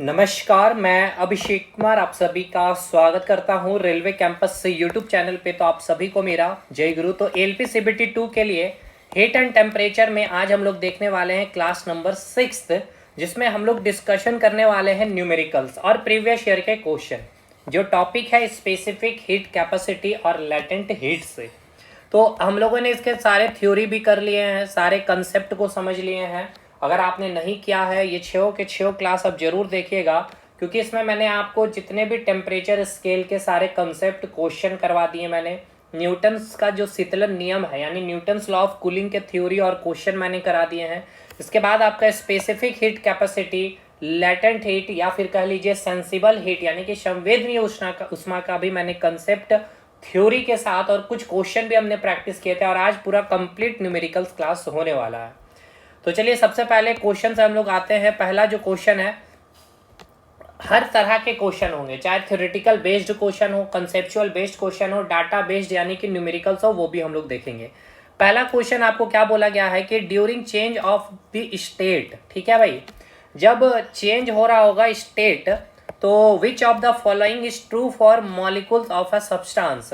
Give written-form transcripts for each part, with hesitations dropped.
नमस्कार, मैं अभिषेक कुमार आप सभी का स्वागत करता हूं रेलवे कैंपस से यूट्यूब चैनल पे। तो आप सभी को मेरा जय गुरु। तो एलपी सीबीटी 2 के लिए हीट एंड टेम्परेचर में आज हम लोग देखने वाले हैं क्लास नंबर 6, जिसमें हम लोग डिस्कशन करने वाले हैं न्यूमेरिकल्स और प्रीवियस ईयर के क्वेश्चन। जो टॉपिक है स्पेसिफिक हीट कैपेसिटी और लेटेंट हीट से। तो हम लोगों ने इसके सारे थ्योरी भी कर लिए हैं, सारे कंसेप्ट को समझ लिए हैं। अगर आपने नहीं किया है ये 6 के 6 क्लास अब जरूर देखिएगा, क्योंकि इसमें मैंने आपको जितने भी टेम्परेचर स्केल के सारे कंसेप्ट क्वेश्चन करवा दिए। मैंने न्यूटन्स का जो शीतलन नियम है यानी न्यूटन्स लॉ ऑफ कूलिंग के थ्योरी और क्वेश्चन मैंने करा दिए हैं। इसके बाद आपका specific heat capacity, latent heat या फिर कह लीजिए सेंसिबल हीट यानी कि संवेदनीय उष्मा का भी मैंने कंसेप्ट थ्योरी के साथ और कुछ क्वेश्चन भी हमने प्रैक्टिस किए थे। और आज पूरा कंप्लीट न्यूमेरिकल्स क्लास होने वाला है। तो चलिए सबसे पहले क्वेश्चन से हम लोग आते हैं। पहला जो क्वेश्चन है, हर तरह के क्वेश्चन होंगे, चाहे थ्योरेटिकल बेस्ड क्वेश्चन हो, कंसेप्चुअल बेस्ड क्वेश्चन हो, डाटा बेस्ड यानी कि न्यूमेरिकल्स हो, वो भी हम लोग देखेंगे। पहला क्वेश्चन आपको क्या बोला गया है कि during change of the state, ठीक है भाई, जब चेंज हो रहा होगा स्टेट, तो which of the following is true for molecules of a substance.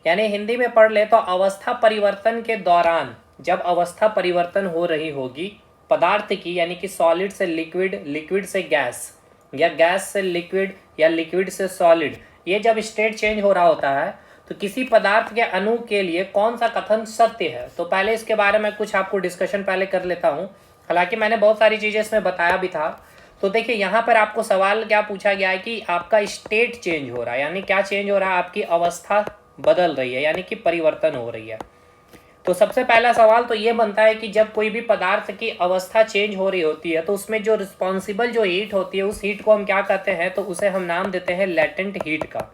यानी हिंदी में पढ़ ले तो अवस्था परिवर्तन के दौरान, जब अवस्था परिवर्तन हो रही होगी पदार्थ की, यानी कि सॉलिड से लिक्विड, लिक्विड से गैस या गैस से लिक्विड या लिक्विड से सॉलिड, ये जब स्टेट चेंज हो रहा होता है तो किसी पदार्थ के अणु के लिए कौन सा कथन सत्य है। तो पहले इसके बारे में कुछ आपको डिस्कशन पहले कर लेता हूँ। हालांकि मैंने बहुत सारी चीज़ें इसमें बताया भी था। तो देखिए यहाँ पर आपको सवाल क्या पूछा गया है कि आपका स्टेट चेंज हो रहा है, यानी क्या चेंज हो रहा है, आपकी अवस्था बदल रही है यानी कि परिवर्तन हो रही है। तो सबसे पहला सवाल तो ये बनता है कि जब कोई भी पदार्थ की अवस्था चेंज हो रही होती है तो उसमें जो रिस्पॉन्सिबल जो हीट होती है उस हीट को हम क्या कहते हैं, तो उसे हम नाम देते हैं लेटेंट हीट का।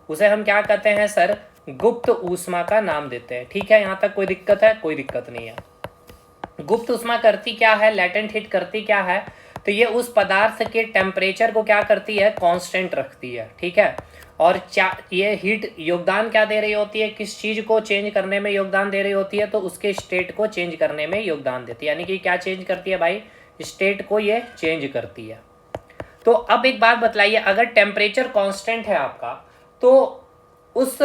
उसे हम क्या कहते हैं सर, गुप्त ऊष्मा का नाम देते हैं। ठीक है, यहाँ तक कोई दिक्कत है? कोई दिक्कत नहीं है। गुप्त ऊष्मा करती क्या है, लेटेंट हीट करती क्या है, तो ये उस पदार्थ के टेम्परेचर को क्या करती है, कांस्टेंट रखती है। ठीक है, और ये हीट योगदान क्या दे रही होती है, किस चीज को चेंज करने में योगदान दे रही होती है, तो उसके स्टेट को चेंज करने में योगदान देती है। यानी कि क्या चेंज करती है भाई, स्टेट को ये चेंज करती है। तो अब एक बात बतलाइए, अगर टेम्परेचर कांस्टेंट है आपका, तो उस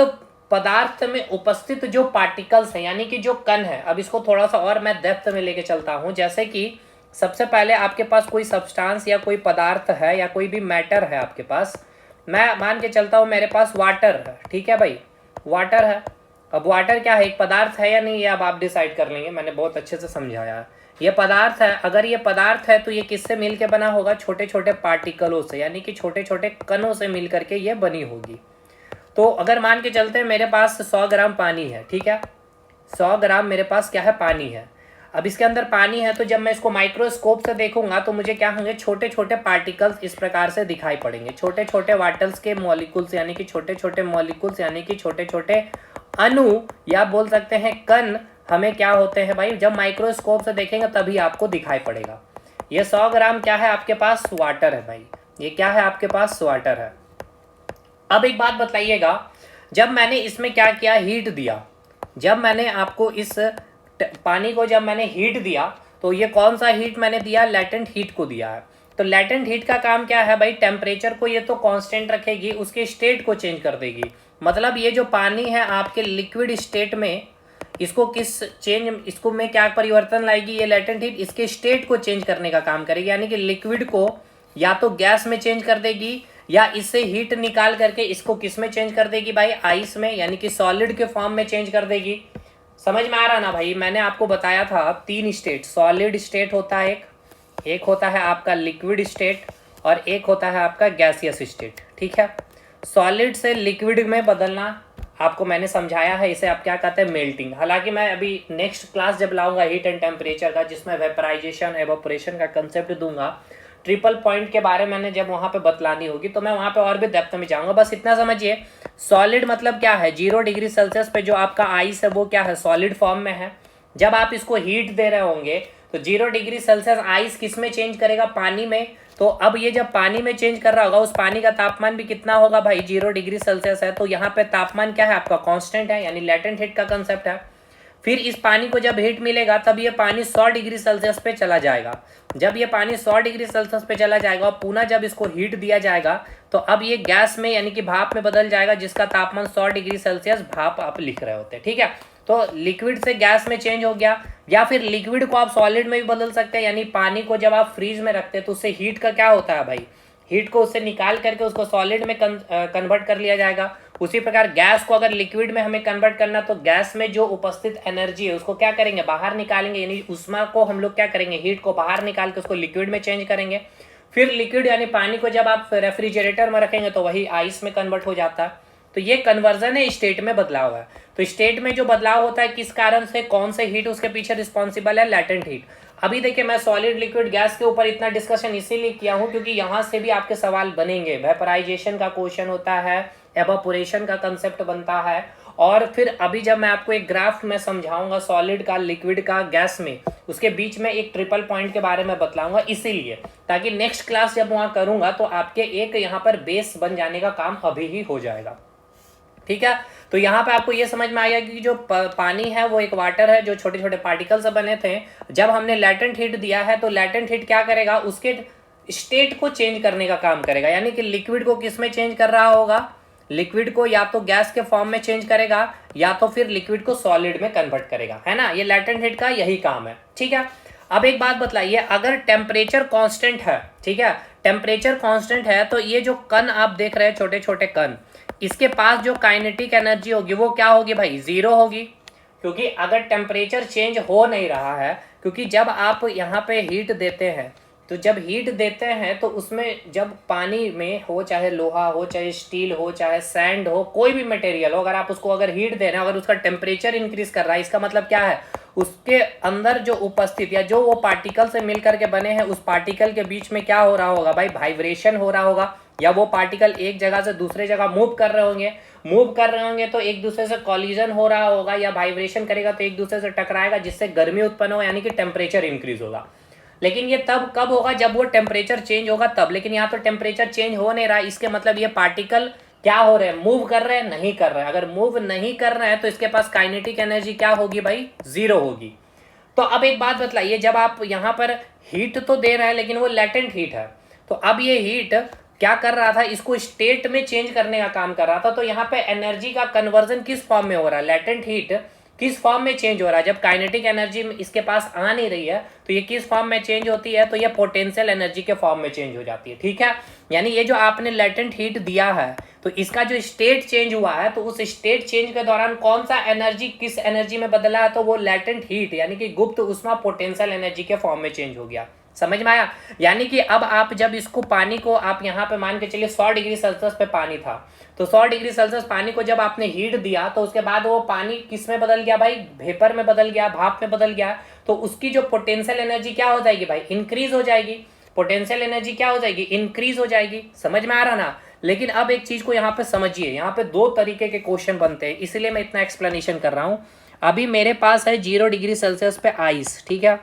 पदार्थ में उपस्थित जो पार्टिकल्स हैं यानी कि जो कण है, अब इसको थोड़ा सा और मैं डेप्थ में लेके चलता हूं। जैसे कि सबसे पहले आपके पास कोई सब्सटेंस या कोई पदार्थ है या कोई भी मैटर है आपके पास। मैं मान के चलता हूँ मेरे पास वाटर है, ठीक है भाई, वाटर है। अब वाटर क्या है, एक पदार्थ है या नहीं, ये अब आप डिसाइड कर लेंगे। मैंने बहुत अच्छे से समझाया। ये पदार्थ है, अगर ये पदार्थ है तो ये किससे मिल के बना होगा, छोटे छोटे पार्टिकलों से यानी कि छोटे छोटे कणों से मिल करके ये बनी होगी। तो अगर मान के चलते हैं मेरे पास 100 ग्राम पानी है, ठीक है, 100 ग्राम मेरे पास क्या है, पानी है। अब इसके अंदर पानी है तो जब मैं इसको माइक्रोस्कोप से देखूंगा तो मुझे क्या होंगे, छोटे छोटे पार्टिकल्स इस प्रकार से दिखाई पड़ेंगे। छोटे छोटे वाटर्स के मॉलिक्यूल्स यानी कि छोटे छोटे मॉलिक्यूल्स यानी कि छोटे छोटे अणु या बोल सकते हैं कण हमें क्या होते हैं भाई, जब माइक्रोस्कोप से देखेंगे तभी आपको दिखाई पड़ेगा। ये 100 ग्राम क्या है आपके पास, वाटर है भाई। ये क्या है आपके पास, वाटर है। अब एक बात बताइएगा, जब मैंने इसमें क्या किया, हीट दिया, जब मैंने आपको इस पानी को जब मैंने हीट दिया तो ये कौन सा हीट मैंने दिया, लेटेंट हीट को दिया है। तो लेटेंट हीट का काम क्या है भाई, टेम्परेचर को ये तो कांस्टेंट रखेगी, उसके स्टेट को चेंज कर देगी। मतलब ये जो पानी है आपके लिक्विड स्टेट में, इसको किस चेंज, इसको में क्या परिवर्तन लाएगी, ये लेटेंट हीट इसके स्टेट को चेंज करने का काम करेगी। यानी कि लिक्विड को या तो गैस में चेंज कर देगी या इससे हीट निकाल करके इसको किस में चेंज कर देगी भाई, आइस में, यानी कि सॉलिड के फॉर्म में चेंज कर देगी। समझ में आ रहा ना भाई, मैंने आपको बताया था 3 स्टेट, सॉलिड स्टेट होता है एक होता है आपका लिक्विड स्टेट और एक होता है आपका गैसियस स्टेट। ठीक है, सॉलिड से लिक्विड में बदलना आपको मैंने समझाया है, इसे आप क्या कहते हैं, मेल्टिंग। हालांकि मैं अभी नेक्स्ट क्लास जब लाऊंगा हीट एंड टेम्परेचर का, जिसमें वेपराइजेशन एवोपरेशन का कंसेप्ट दूंगा, ट्रिपल पॉइंट के बारे में जब वहां पे बतलानी होगी तो मैं वहां पे और भी डेप्थ में जाऊंगा। बस इतना समझिए, सॉलिड मतलब क्या है, 0 डिग्री सेल्सियस पे जो आपका आइस है वो क्या है, सॉलिड फॉर्म में है। जब आप इसको हीट दे रहे होंगे तो 0 डिग्री सेल्सियस आइस किस में चेंज करेगा, पानी में। तो अब ये जब पानी में चेंज कर रहा होगा, उस पानी का तापमान भी कितना होगा भाई, 0 डिग्री सेल्सियस है। तो यहाँ पे तापमान क्या है आपका, कांस्टेंट है, यानी लेटेंट हीट का कंसेप्ट है। फिर इस पानी को जब हीट मिलेगा तब ये पानी 100 डिग्री सेल्सियस पे चला जाएगा। जब ये पानी 100 डिग्री सेल्सियस पे चला जाएगा और पुनः जब इसको हीट दिया जाएगा तो अब ये गैस में यानी कि भाप में बदल जाएगा, जिसका तापमान 100 डिग्री सेल्सियस भाप आप लिख रहे होते हैं। ठीक है, तो लिक्विड से गैस में चेंज हो गया, या फिर लिक्विड को आप सॉलिड में भी बदल सकते हैं। यानी पानी को जब आप फ्रीज में रखते हैं तो उससे हीट का क्या होता है भाई, हीट को उससे निकाल करके उसको सॉलिड में कन्वर्ट कर लिया जाएगा। उसी प्रकार गैस को अगर लिक्विड में हमें कन्वर्ट करना तो गैस में जो उपस्थित एनर्जी है उसको क्या करेंगे, बाहर निकालेंगे। यानी ऊष्मा को हम लोग क्या करेंगे, हीट को बाहर निकाल के उसको लिक्विड में चेंज करेंगे। फिर लिक्विड यानी पानी को जब आप रेफ्रिजरेटर में रखेंगे तो वही आइस में कन्वर्ट हो जाता है। तो ये कन्वर्जन है, स्टेट में बदलाव है। तो स्टेट में जो बदलाव होता है किस कारण से, कौन से हीट उसके पीछे रिस्पॉन्सिबल है, लैटेंट हीट। अभी देखिए मैं सॉलिड लिक्विड गैस के ऊपर इतना डिस्कशन इसीलिए किया हूं क्योंकि यहां से भी आपके सवाल बनेंगे। वेपराइजेशन का क्वेश्चन होता है, एवापोरेशन का कंसेप्ट बनता है, और फिर अभी जब मैं आपको एक ग्राफ में समझाऊंगा सॉलिड का, लिक्विड का, गैस में, उसके बीच में एक ट्रिपल पॉइंट के बारे में बतलाऊंगा, इसीलिए ताकि नेक्स्ट क्लास जब वहां करूंगा तो आपके एक यहाँ पर बेस बन जाने का काम अभी ही हो जाएगा। ठीक है, तो यहाँ पे आपको ये समझ में आया कि जो पानी है वो एक वाटर है जो छोटे छोटे पार्टिकल से बने थे। जब हमने लैटेंट हीट दिया है तो लैटेंट हीट क्या करेगा, उसके स्टेट को चेंज करने का काम करेगा। यानी कि लिक्विड को किस में चेंज कर रहा होगा, लिक्विड को या तो गैस के फॉर्म में चेंज करेगा या तो फिर लिक्विड को सॉलिड में कन्वर्ट करेगा, है ना। ये लैटेंट हीट का यही काम है। ठीक है, अब एक बात बतलाइए, अगर टेम्परेचर कांस्टेंट है, ठीक है, टेम्परेचर कांस्टेंट है तो ये जो कण आप देख रहे हैं, छोटे छोटे कण, इसके पास जो काइनेटिक एनर्जी होगी वो क्या होगी भाई, जीरो होगी। क्योंकि अगर टेम्परेचर चेंज हो नहीं रहा है, क्योंकि जब आप यहाँ पे हीट देते हैं तो जब हीट देते हैं तो उसमें जब पानी में हो, चाहे लोहा हो, चाहे स्टील हो, चाहे सैंड हो, कोई भी मटेरियल हो, अगर आप उसको अगर हीट दे रहे हैं, अगर उसका टेम्परेचर इंक्रीज कर रहा है, इसका मतलब क्या है, उसके अंदर जो उपस्थित या जो वो पार्टिकल से मिलकर के बने हैं उस पार्टिकल के बीच में क्या हो रहा होगा भाई, वाइब्रेशन हो रहा होगा, या वो पार्टिकल एक जगह से दूसरे जगह मूव कर रहे होंगे तो एक दूसरे से कॉलिजन हो रहा होगा, या वाइब्रेशन करेगा तो एक दूसरे से टकराएगा, जिससे गर्मी उत्पन्न हो, यानी कि टेम्परेचर इंक्रीज होगा। लेकिन ये तब कब होगा, जब वो टेम्परेचर चेंज होगा तब। लेकिन यहाँ तो टेम्परेचर चेंज हो नहीं रहा, इसके मतलब ये पार्टिकल क्या हो रहे हैं, मूव कर रहे हैं, नहीं कर रहे हैं। अगर मूव नहीं कर रहे हैं तो इसके पास काइनेटिक एनर्जी क्या होगी भाई, जीरो होगी। तो अब एक बात बतलाइए, जब आप यहाँ पर हीट तो दे रहे हैं लेकिन वो लैटेंट हीट है, तो अब ये हीट क्या कर रहा था, इसको स्टेट में चेंज करने का काम कर रहा था। तो यहाँ पे एनर्जी का कन्वर्जन किस फॉर्म में हो रहा है, लैटेंट हीट किस फॉर्म में चेंज हो रहा है। जब काइनेटिक एनर्जी इसके पास आ नहीं रही है तो ये किस फॉर्म में चेंज होती है, तो ये पोटेंशियल एनर्जी के फॉर्म में चेंज हो जाती है। ठीक है, यानी ये जो आपने लैटेंट हीट दिया है तो इसका जो स्टेट चेंज हुआ है तो उस स्टेट चेंज के दौरान कौन सा एनर्जी किस एनर्जी में बदला है, तो वो लैटेंट हीट यानी कि गुप्त ऊष्मा पोटेंशियल एनर्जी के फॉर्म में चेंज हो गया। समझ में आया। यानी कि अब आप जब इसको पानी को आप यहाँ पे मान के चलिए 100 डिग्री सेल्सियस पे पानी था, तो 100 डिग्री सेल्सियस पानी को जब आपने हीट दिया तो उसके बाद वो पानी किस में बदल गया भाई, वेपर में बदल गया, भाप में बदल गया। तो उसकी जो पोटेंशियल एनर्जी क्या हो जाएगी भाई, इंक्रीज हो जाएगी। पोटेंशियल एनर्जी क्या हो जाएगी, इंक्रीज हो जाएगी। समझ में आ रहा ना। लेकिन अब एक चीज को यहाँ पे समझिए, यहाँ पे दो तरीके के क्वेश्चन बनते हैं, इसलिए मैं इतना एक्सप्लेनेशन कर रहा हूँ। अभी मेरे पास है 0 डिग्री सेल्सियस पे आइस, ठीक है,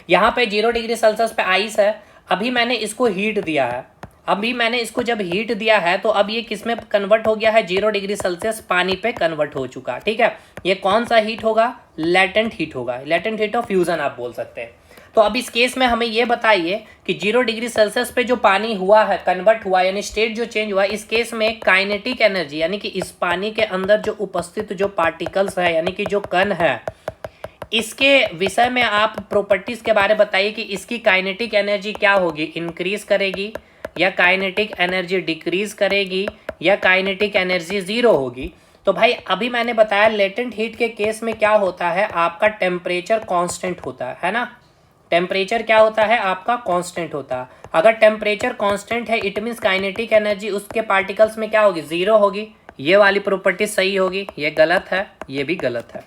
यहाँ पे 0 डिग्री सेल्सियस पे आइस है। अभी मैंने इसको हीट दिया है, अभी मैंने इसको जब हीट दिया है तो अब ये किस में कन्वर्ट हो गया है, 0 डिग्री सेल्सियस पानी पे कन्वर्ट हो चुका। ठीक है, ये कौन सा हीट होगा, लैटेंट हीट होगा, लैटेंट हीट ऑफ फ्यूजन आप बोल सकते हैं। तो अब इस केस में हमें ये बताइए कि 0 डिग्री सेल्सियस पे जो पानी हुआ है, कन्वर्ट हुआ, यानी स्टेट जो चेंज हुआ, इस केस में काइनेटिक एनर्जी यानी कि इस पानी के अंदर जो उपस्थित जो पार्टिकल्स है यानी कि जो कण है, इसके विषय में आप प्रॉपर्टीज के बारे में बताइए कि इसकी काइनेटिक एनर्जी क्या होगी, इंक्रीज करेगी या काइनेटिक एनर्जी डिक्रीज करेगी या काइनेटिक एनर्जी जीरो होगी। तो भाई अभी मैंने बताया लेटेंट हीट के केस में क्या होता है, आपका टेम्परेचर कांस्टेंट होता है ना। टेम्परेचर क्या होता है आपका, कांस्टेंट होता है। अगर टेम्परेचर कांस्टेंट है इट मीन्स काइनेटिक एनर्जी उसके पार्टिकल्स में क्या होगी, जीरो होगी। ये वाली प्रॉपर्टी सही होगी, ये गलत है, ये भी गलत है।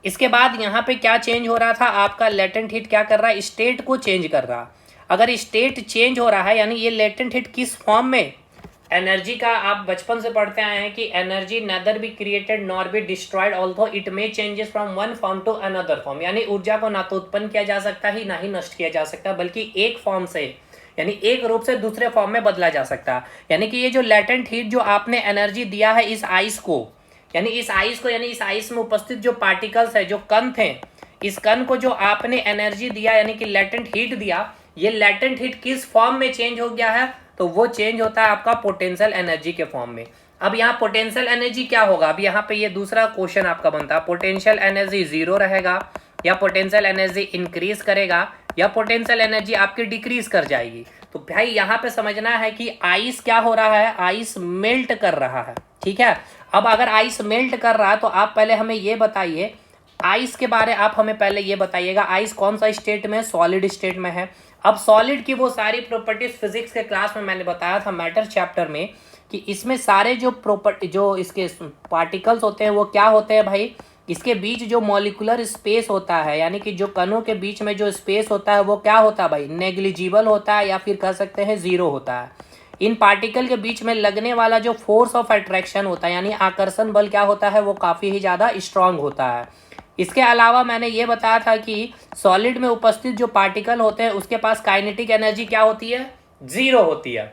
इसके बाद यहाँ पे क्या चेंज हो रहा था, आपका लेटेंट हीट क्या कर रहा है, स्टेट को चेंज कर रहा। अगर स्टेट चेंज हो रहा है यानी ये लेटेंट हीट किस फॉर्म में, एनर्जी का आप बचपन से पढ़ते आए हैं कि energy neither be created nor be destroyed although it may changes from one form to another form. यानी ऊर्जा को ना तो उत्पन्न किया जा सकता ही ना ही नष्ट किया जा सकता, बल्कि एक फॉर्म से यानी एक रूप से दूसरे फॉर्म में बदला जा सकता है। यानी कि ये जो लेटेंट हीट जो आपने एनर्जी दिया है इस आइस को, यानी इस आइस को, यानी इस आइस में उपस्थित जो पार्टिकल्स है, जो कण थे, इस कण को जो आपने एनर्जी दिया यानी कि लेटेंट हीट दिया, ये लेटेंट हीट किस फॉर्म में चेंज हो गया है? तो वो चेंज होता है आपका पोटेंशियल एनर्जी के फॉर्म में। अब यहाँ पोटेंशियल एनर्जी क्या होगा? अब यहाँ पे ये दूसरा क्वेश्चन आपका बनता है, पोटेंशियल एनर्जी जीरो रहेगा या पोटेंशियल एनर्जी इंक्रीज करेगा या पोटेंशियल एनर्जी आपकी डिक्रीज कर जाएगी? तो भाई यहाँ पे समझना है कि आइस क्या हो रहा है, आइस मेल्ट कर रहा है, ठीक है। अब अगर आइस मेल्ट कर रहा है तो आप पहले हमें ये बताइए, आइस के बारे आप हमें पहले ये बताइएगा, आइस कौन सा स्टेट में? सॉलिड स्टेट में है। अब सॉलिड की वो सारी प्रॉपर्टीज फिजिक्स के क्लास में मैंने बताया था मैटर चैप्टर में, कि इसमें सारे जो प्रॉपर्टी, जो इसके पार्टिकल्स होते हैं वो क्या होते हैं भाई? इसके बीच जो मॉलिक्यूलर स्पेस होता है, यानी कि जो कणों के बीच में जो स्पेस होता है वो क्या होता है भाई? नेग्लिजिबल होता है या फिर कह सकते हैं जीरो होता है। इन पार्टिकल के बीच में लगने वाला जो फोर्स ऑफ अट्रैक्शन होता है, यानी आकर्षण बल क्या होता है? वो काफ़ी ही ज़्यादा स्ट्रांग होता है। इसके अलावा मैंने ये बताया था कि सॉलिड में उपस्थित जो पार्टिकल होते हैं उसके पास काइनेटिक एनर्जी क्या होती है? जीरो होती है।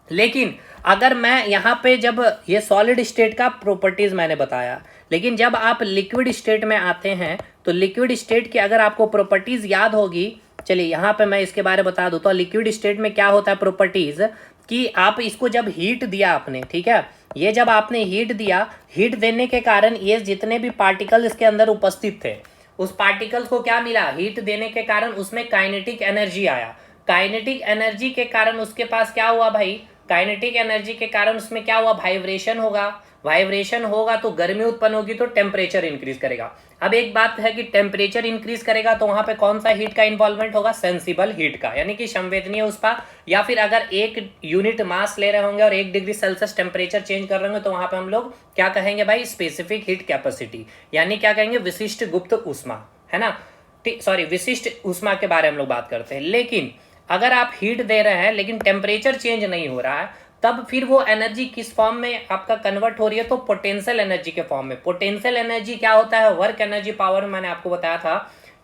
लेकिन अगर मैं यहाँ पे, जब ये सॉलिड स्टेट का प्रॉपर्टीज मैंने बताया, लेकिन जब आप लिक्विड स्टेट में आते हैं तो लिक्विड स्टेट की अगर आपको प्रॉपर्टीज याद होगी, चलिए यहाँ पे मैं इसके बारे में बता दूँ। तो लिक्विड स्टेट में क्या होता है प्रॉपर्टीज, कि आप इसको जब हीट दिया आपने, ठीक है, ये जब आपने हीट दिया, हीट देने के कारण ये जितने भी पार्टिकल इसके अंदर उपस्थित थे, उस पार्टिकल्स को क्या मिला? हीट देने के कारण उसमें काइनेटिक एनर्जी आया। काइनेटिक एनर्जी के कारण उसके पास क्या हुआ भाई? काइनेटिक एनर्जी के कारण उसमें क्या हुआ? वाइब्रेशन होगा। वाइब्रेशन होगा तो गर्मी उत्पन्न होगी तो टेम्परेचर इंक्रीज करेगा। अब एक बात है कि टेम्परेचर इंक्रीज करेगा तो वहां पे कौन सा हीट का इन्वॉल्वमेंट होगा? सेंसिबल हीट का, यानी कि संवेदनीय उसका। या फिर अगर 1 यूनिट मास ले रहे होंगे और 1 डिग्री सेल्सियस टेम्परेचर चेंज कर रहे होंगे तो वहां पे हम लोग क्या कहेंगे भाई? स्पेसिफिक हीट कैपेसिटी, यानी क्या कहेंगे? विशिष्ट गुप्त ऊष्मा, है ना। सॉरी, विशिष्ट ऊष्मा के बारे में हम लोग बात करते हैं। लेकिन अगर आप हीट दे रहे हैं लेकिन टेम्परेचर चेंज नहीं हो रहा है, तब फिर वो एनर्जी किस फॉर्म में आपका कन्वर्ट हो रही है? तो पोटेंशियल एनर्जी के फॉर्म में। पोटेंशियल एनर्जी क्या होता है? वर्क एनर्जी पावर में मैंने आपको बताया था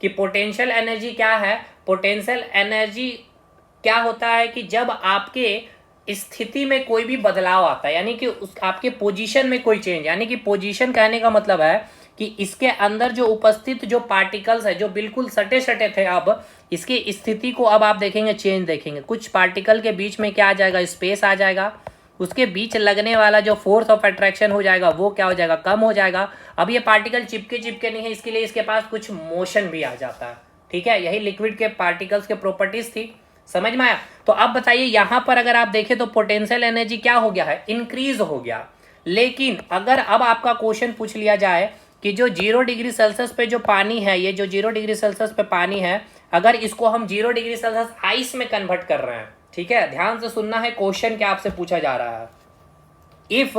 कि पोटेंशियल एनर्जी क्या है। पोटेंशियल एनर्जी क्या होता है कि जब आपके स्थिति में कोई भी बदलाव आता है, यानी कि उस आपके पोजीशन में कोई चेंज, यानी कि पोजीशन कहने का मतलब है कि इसके अंदर जो उपस्थित जो पार्टिकल्स है जो बिल्कुल सटे सटे थे, अब इसकी स्थिति को अब आप देखेंगे चेंज देखेंगे। कुछ पार्टिकल के बीच में क्या आ जाएगा? स्पेस आ जाएगा। उसके बीच लगने वाला जो फोर्स ऑफ अट्रैक्शन हो जाएगा वो क्या हो जाएगा? कम हो जाएगा। अब ये पार्टिकल चिपके चिपके नहीं है, इसके लिए इसके पास कुछ मोशन भी आ जाता है, ठीक है। यही लिक्विड के पार्टिकल्स के प्रॉपर्टीज थी, समझ में आया? तो अब बताइए यहां पर अगर आप देखें तो पोटेंशियल एनर्जी क्या हो गया है? इंक्रीज हो गया। लेकिन अगर अब आपका क्वेश्चन पूछ लिया जाए कि जो 0 डिग्री सेल्सियस पे जो पानी है, ये जो 0 डिग्री सेल्सियस पे पानी है, अगर इसको हम 0 डिग्री सेल्सियस आइस में कन्वर्ट कर रहे हैं, ठीक है, ध्यान से सुनना है, क्वेश्चन क्या आपसे पूछा जा रहा है। If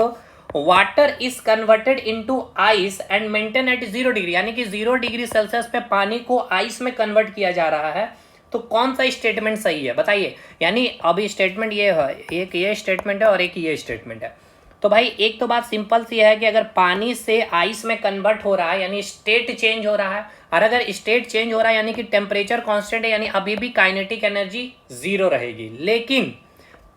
water is converted into ice and maintain at 0 degree, यानी कि 0 डिग्री सेल्सियस पे पानी को आइस में कन्वर्ट किया जा रहा है, तो कौन सा स्टेटमेंट सही है बताइए। यानी अभी स्टेटमेंट ये है, एक ये स्टेटमेंट है और एक ये स्टेटमेंट है। तो भाई एक तो बात सिंपल सी है कि अगर पानी से आइस में कन्वर्ट हो रहा है यानी स्टेट चेंज हो रहा है, और अगर स्टेट चेंज हो रहा है यानी कि टेम्परेचर कांस्टेंट है, यानी अभी भी काइनेटिक एनर्जी 0 रहेगी। लेकिन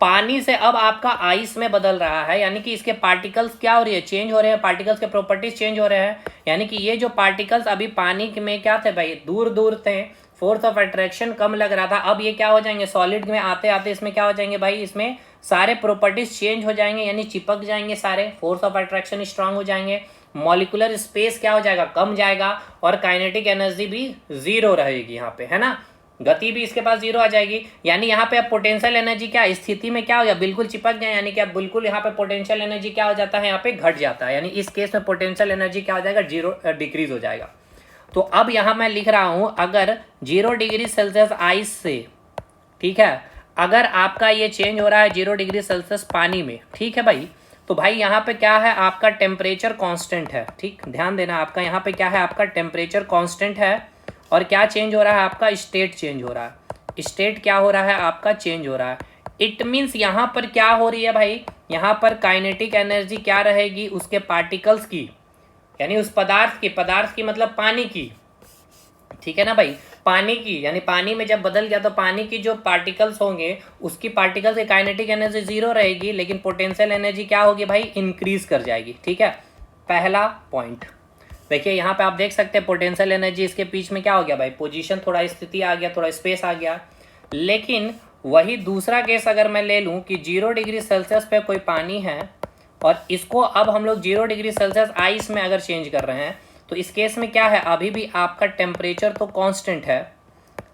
पानी से अब आपका आइस में बदल रहा है, यानी कि इसके पार्टिकल्स क्या हो रही है? चेंज हो रहे हैं, पार्टिकल्स के प्रॉपर्टीज चेंज हो रहे हैं। यानी कि ये जो पार्टिकल्स अभी पानी में क्या थे भाई? दूर दूर थे, फोर्स ऑफ अट्रैक्शन कम लग रहा था, अब ये क्या हो जाएंगे? सॉलिड में आते आते इसमें क्या हो जाएंगे भाई? इसमें सारे प्रॉपर्टीज चेंज हो जाएंगे, यानी चिपक जाएंगे सारे, फोर्स ऑफ अट्रैक्शन स्ट्रांग हो जाएंगे, मॉलिक्यूलर स्पेस क्या हो जाएगा? कम जाएगा, और काइनेटिक एनर्जी भी 0 रहेगी यहाँ पे, है ना। गति भी इसके पास 0 आ जाएगी। यानी यहाँ पे अब पोटेंशियल एनर्जी क्या स्थिति में क्या हो गया? बिल्कुल चिपक गया, यानी कि अब बिल्कुल यहाँ पे पोटेंशियल एनर्जी क्या हो जाता है? यहाँ पे घट जाता है, यानी इस केस में पोटेंशियल एनर्जी क्या हो जाएगा? 0 डिक्रीज हो जाएगा। तो अब यहाँ मैं लिख रहा हूँ, अगर 0 डिग्री सेल्सियस आइस से, ठीक है, अगर आपका ये चेंज हो रहा है 0 डिग्री सेल्सियस पानी में, ठीक है भाई, तो भाई यहाँ पे क्या है? आपका टेम्परेचर कांस्टेंट है, ठीक, ध्यान देना, आपका यहाँ पे क्या है? आपका टेम्परेचर कांस्टेंट है, और क्या चेंज हो रहा है? आपका स्टेट चेंज हो रहा है। स्टेट क्या हो रहा है? आपका चेंज हो रहा है। इट मीन्स यहाँ पर क्या हो रही है भाई? यहाँ पर काइनेटिक एनर्जी क्या रहेगी? उसके पार्टिकल्स की, यानी उस पदार्थ की मतलब पानी की, ठीक है ना भाई, पानी की, यानी पानी में जब बदल गया तो पानी की जो पार्टिकल्स होंगे उसकी पार्टिकल्स की काइनेटिक एनर्जी 0 रहेगी, लेकिन पोटेंशियल एनर्जी क्या होगी भाई? इंक्रीज कर जाएगी, ठीक है। पहला पॉइंट। देखिए यहाँ पे आप देख सकते हैं पोटेंशियल एनर्जी, इसके बीच में क्या हो गया भाई, पोजीशन, थोड़ा स्थिति आ गया, थोड़ा स्पेस आ गया। लेकिन वही दूसरा केस अगर मैं ले लूँ कि 0 डिग्री सेल्सियस पे कोई पानी है और इसको अब हम लोग 0 डिग्री सेल्सियस आइस में अगर चेंज कर रहे हैं, तो इस केस में क्या है, अभी भी आपका टेम्परेचर तो कांस्टेंट है,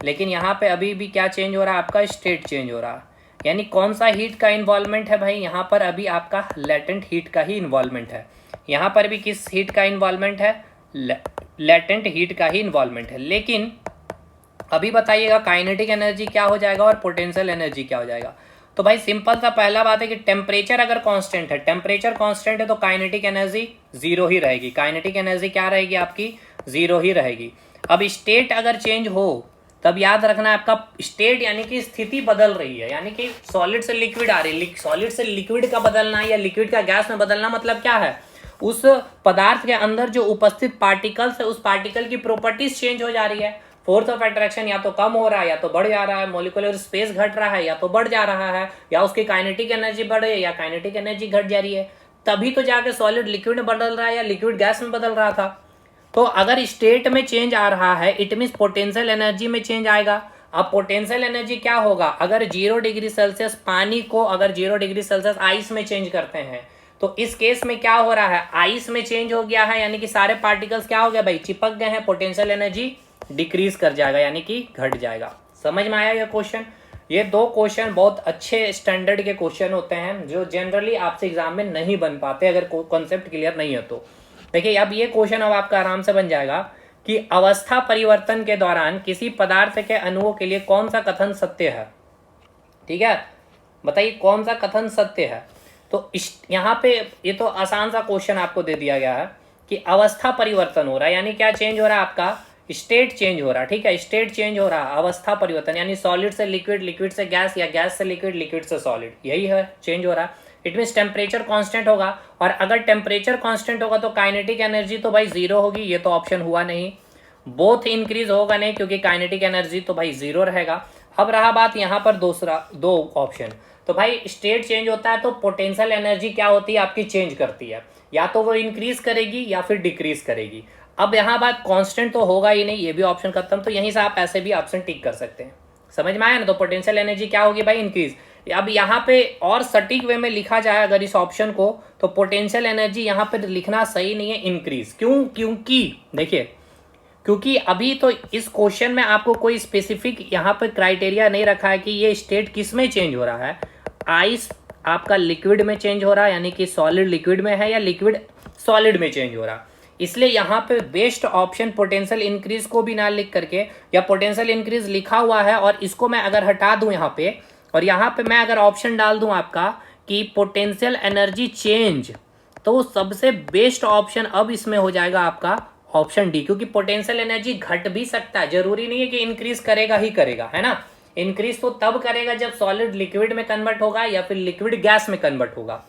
लेकिन यहाँ पे अभी भी क्या चेंज हो रहा है, आपका स्टेट चेंज हो रहा है। यानी कौन सा हीट का इन्वॉल्वमेंट है भाई, यहाँ पर अभी आपका लेटेंट हीट का ही इन्वॉल्वमेंट है। यहाँ पर भी किस हीट का इन्वॉल्वमेंट है, लेटेंट हीट का ही इन्वॉल्वमेंट है। लेकिन अभी बताइएगा काइनेटिक एनर्जी क्या हो जाएगा और पोटेंशियल एनर्जी क्या हो जाएगा। तो भाई सिंपल सा पहला बात है कि टेम्परेचर अगर कांस्टेंट है, टेम्परेचर कांस्टेंट है तो काइनेटिक एनर्जी जीरो ही रहेगी। काइनेटिक एनर्जी क्या रहेगी आपकी, जीरो ही रहेगी। अब स्टेट अगर चेंज हो तब याद रखना है आपका स्टेट यानी कि स्थिति बदल रही है, यानी कि सॉलिड से लिक्विड आ रही है, सॉलिड से लिक्विड का बदलना या लिक्विड का गैस में बदलना मतलब क्या है, उस पदार्थ के अंदर जो उपस्थित पार्टिकल्स है उस पार्टिकल की प्रॉपर्टीज चेंज हो जा रही है। फोर्स ऑफ अट्रैक्शन या तो कम हो रहा है या तो बढ़ जा रहा है, मोलिकुलर स्पेस घट रहा है या तो बढ़ जा रहा है, या उसकी काइनेटिक एनर्जी बढ़ रही है या काइनेटिक एनर्जी घट जा रही है, तभी तो जाके सॉलिड लिक्विड में बदल रहा है या लिक्विड गैस में बदल रहा था। तो अगर स्टेट में चेंज आ रहा है इट मीन्स पोटेंशियल एनर्जी में चेंज आएगा। अब पोटेंशियल एनर्जी क्या होगा, अगर 0 डिग्री सेल्सियस पानी को अगर 0 डिग्री सेल्सियस आइस में चेंज करते हैं तो इस केस में क्या हो रहा है, आइस में चेंज हो गया है, यानी कि सारे पार्टिकल्स क्या हो गए भाई, चिपक गए हैं, पोटेंशियल एनर्जी डिक्रीज कर जाएगा यानी कि घट जाएगा। समझ में आया ये क्वेश्चन। ये दो क्वेश्चन बहुत अच्छे स्टैंडर्ड के क्वेश्चन होते हैं जो जनरली आपसे एग्जाम में नहीं बन पाते अगर कॉन्सेप्ट क्लियर नहीं है तो। देखिए अब ये क्वेश्चन अब आपका आराम से बन जाएगा कि अवस्था परिवर्तन के दौरान किसी पदार्थ के अणुओं के लिए कौन सा कथन सत्य है। ठीक है, बताइए कौन सा कथन सत्य है। तो यहाँ पे ये तो आसान सा क्वेश्चन आपको दे दिया गया है कि अवस्था परिवर्तन हो रहा है, यानी क्या चेंज हो रहा है, आपका स्टेट चेंज हो रहा है। ठीक है, स्टेट चेंज हो रहा है, अवस्था परिवर्तन यानी सॉलिड से लिक्विड, लिक्विड से गैस या गैस से लिक्विड, लिक्विड से सॉलिड, यही है चेंज हो रहा है। इट मीन्स टेम्परेचर कांस्टेंट होगा, और अगर टेम्परेचर कांस्टेंट होगा तो काइनेटिक एनर्जी तो भाई जीरो होगी, ये तो ऑप्शन हुआ नहीं। बोथ इंक्रीज होगा नहीं क्योंकि काइनेटिक एनर्जी तो भाई जीरो रहेगा। अब रहा बात यहाँ पर दूसरा दो ऑप्शन, तो भाई स्टेट चेंज होता है तो पोटेंशियल एनर्जी क्या होती है आपकी, चेंज करती है, या तो वो इंक्रीज करेगी या फिर डिक्रीज करेगी। अब यहाँ बात कांस्टेंट तो होगा ही नहीं, ये भी ऑप्शन खत्म, तो यहीं से आप ऐसे भी ऑप्शन टिक कर सकते हैं। समझ में आया ना, तो पोटेंशियल एनर्जी क्या होगी भाई, इंक्रीज। अब यहाँ पे और सटीक वे में लिखा जाए अगर इस ऑप्शन को, तो पोटेंशियल एनर्जी यहाँ पे लिखना सही नहीं है, इंक्रीज। क्यों, क्योंकि देखिए, क्योंकि अभी तो इस क्वेश्चन में आपको कोई स्पेसिफिक यहाँ पे क्राइटेरिया नहीं रखा है कि ये स्टेट किस में चेंज हो रहा है। आइस आपका लिक्विड में चेंज हो रहा है, यानी कि सॉलिड लिक्विड में है, या लिक्विड सॉलिड में चेंज हो रहा है। इसलिए यहाँ पे बेस्ट ऑप्शन पोटेंशियल इंक्रीज को भी ना लिख करके, या पोटेंशियल इंक्रीज लिखा हुआ है और इसको मैं अगर हटा दूं यहाँ पे, और यहाँ पे मैं अगर ऑप्शन डाल दूं आपका कि पोटेंशियल एनर्जी चेंज, तो सबसे बेस्ट ऑप्शन अब इसमें हो जाएगा आपका ऑप्शन डी, क्योंकि पोटेंशियल एनर्जी घट भी सकता है, जरूरी नहीं है कि इंक्रीज करेगा ही करेगा, है ना। इंक्रीज तो तब करेगा जब सॉलिड लिक्विड में कन्वर्ट होगा या फिर लिक्विड गैस में कन्वर्ट होगा।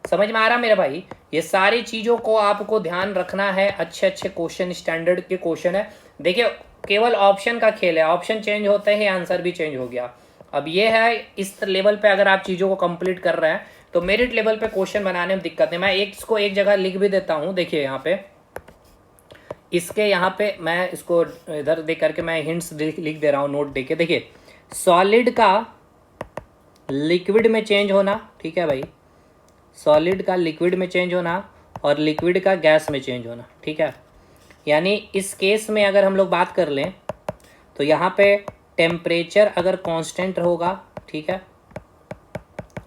समझ में आ रहा मेरे भाई, ये सारी चीजों को आपको ध्यान रखना है। अच्छे अच्छे क्वेश्चन, स्टैंडर्ड के क्वेश्चन है। देखिए केवल ऑप्शन का खेल है, ऑप्शन चेंज होते ही आंसर भी चेंज हो गया। अब ये है इस लेवल पे अगर आप चीज़ों को कंप्लीट कर रहे हैं तो मेरिट लेवल पे क्वेश्चन बनाने में दिक्कत है। मैं इसको एक जगह लिख भी देता हूँ, देखिए यहाँ पे, इसके यहाँ पे मैं इसको इधर देख करके मैं हिंट्स लिख दे रहा हूँ, नोट देके। देखिए सॉलिड का लिक्विड में चेंज होना, ठीक है भाई, सॉलिड का लिक्विड में चेंज होना और लिक्विड का गैस में चेंज होना, ठीक है। यानी इस केस में अगर हम लोग बात कर लें तो यहाँ पे टेम्परेचर अगर कांस्टेंट होगा, ठीक है,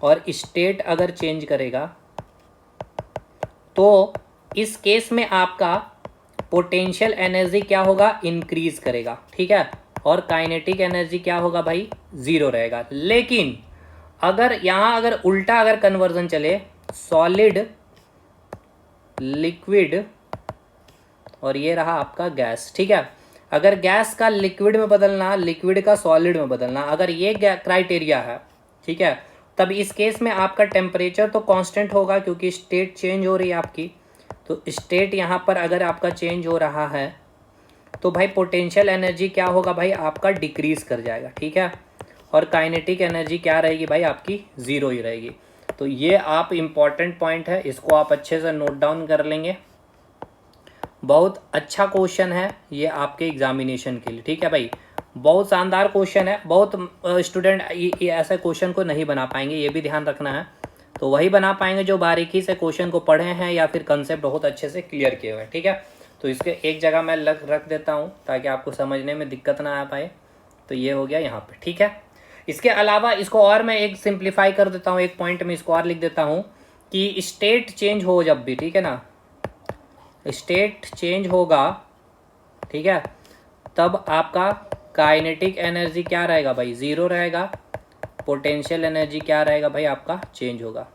और स्टेट अगर चेंज करेगा तो इस केस में आपका पोटेंशियल एनर्जी क्या होगा, इंक्रीज करेगा, ठीक है, और काइनेटिक एनर्जी क्या होगा भाई, जीरो रहेगा। लेकिन अगर यहाँ अगर उल्टा अगर कन्वर्जन चले, सॉलिड लिक्विड और ये रहा आपका गैस, ठीक है, अगर गैस का लिक्विड में बदलना, लिक्विड का सॉलिड में बदलना, अगर ये क्राइटेरिया है, ठीक है, तब इस केस में आपका टेम्परेचर तो कांस्टेंट होगा क्योंकि स्टेट चेंज हो रही है आपकी। तो स्टेट यहाँ पर अगर आपका चेंज हो रहा है तो भाई पोटेंशियल एनर्जी क्या होगा भाई, आपका डिक्रीज कर जाएगा, ठीक है, और काइनेटिक एनर्जी क्या रहेगी भाई, आपकी जीरो ही रहेगी। तो ये आप इम्पॉर्टेंट पॉइंट है, इसको आप अच्छे से नोट डाउन कर लेंगे। बहुत अच्छा क्वेश्चन है ये आपके एग्जामिनेशन के लिए, ठीक है भाई। बहुत शानदार क्वेश्चन है, बहुत स्टूडेंट ऐसे क्वेश्चन को नहीं बना पाएंगे, ये भी ध्यान रखना है। तो वही बना पाएंगे जो बारीकी से क्वेश्चन को पढ़े हैं या फिर कंसेप्ट बहुत अच्छे से क्लियर किए हुए हैं, ठीक है। तो इसके एक जगह मैं रख देता हूँ ताकि आपको समझने में दिक्कत ना आ पाए। तो ये हो गया यहाँ पे, ठीक है। इसके अलावा इसको और मैं एक सिंप्लीफाई कर देता हूँ, एक पॉइंट में इसको और लिख देता हूँ कि स्टेट चेंज हो जब भी, ठीक है ना, स्टेट चेंज होगा, ठीक है, तब आपका काइनेटिक एनर्जी क्या रहेगा भाई, ज़ीरो रहेगा। पोटेंशियल एनर्जी क्या रहेगा भाई आपका, चेंज होगा।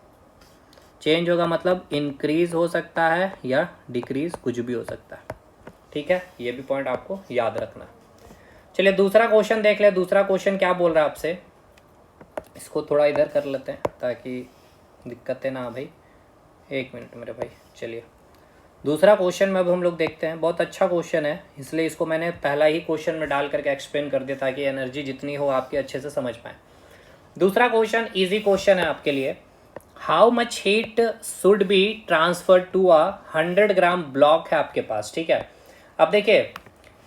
चेंज होगा मतलब इंक्रीज हो सकता है या डिक्रीज, कुछ भी हो सकता है, ठीक है। ये भी पॉइंट आपको याद रखना। चलिए दूसरा क्वेश्चन देख ले। दूसरा क्वेश्चन क्या बोल रहा है आपसे, इसको थोड़ा इधर कर लेते हैं ताकि दिक्कतें ना भाई। एक मिनट मेरे भाई। चलिए दूसरा क्वेश्चन में अब हम लोग देखते हैं। बहुत अच्छा क्वेश्चन है, इसलिए इसको मैंने पहला ही क्वेश्चन में डाल करके एक्सप्लेन कर दिया ताकि एनर्जी जितनी हो आपकी अच्छे से समझ पाए। दूसरा क्वेश्चन इजी क्वेश्चन है आपके लिए। How much heat should be transfer to 100 gram block है आपके पास, ठीक है। अब देखिए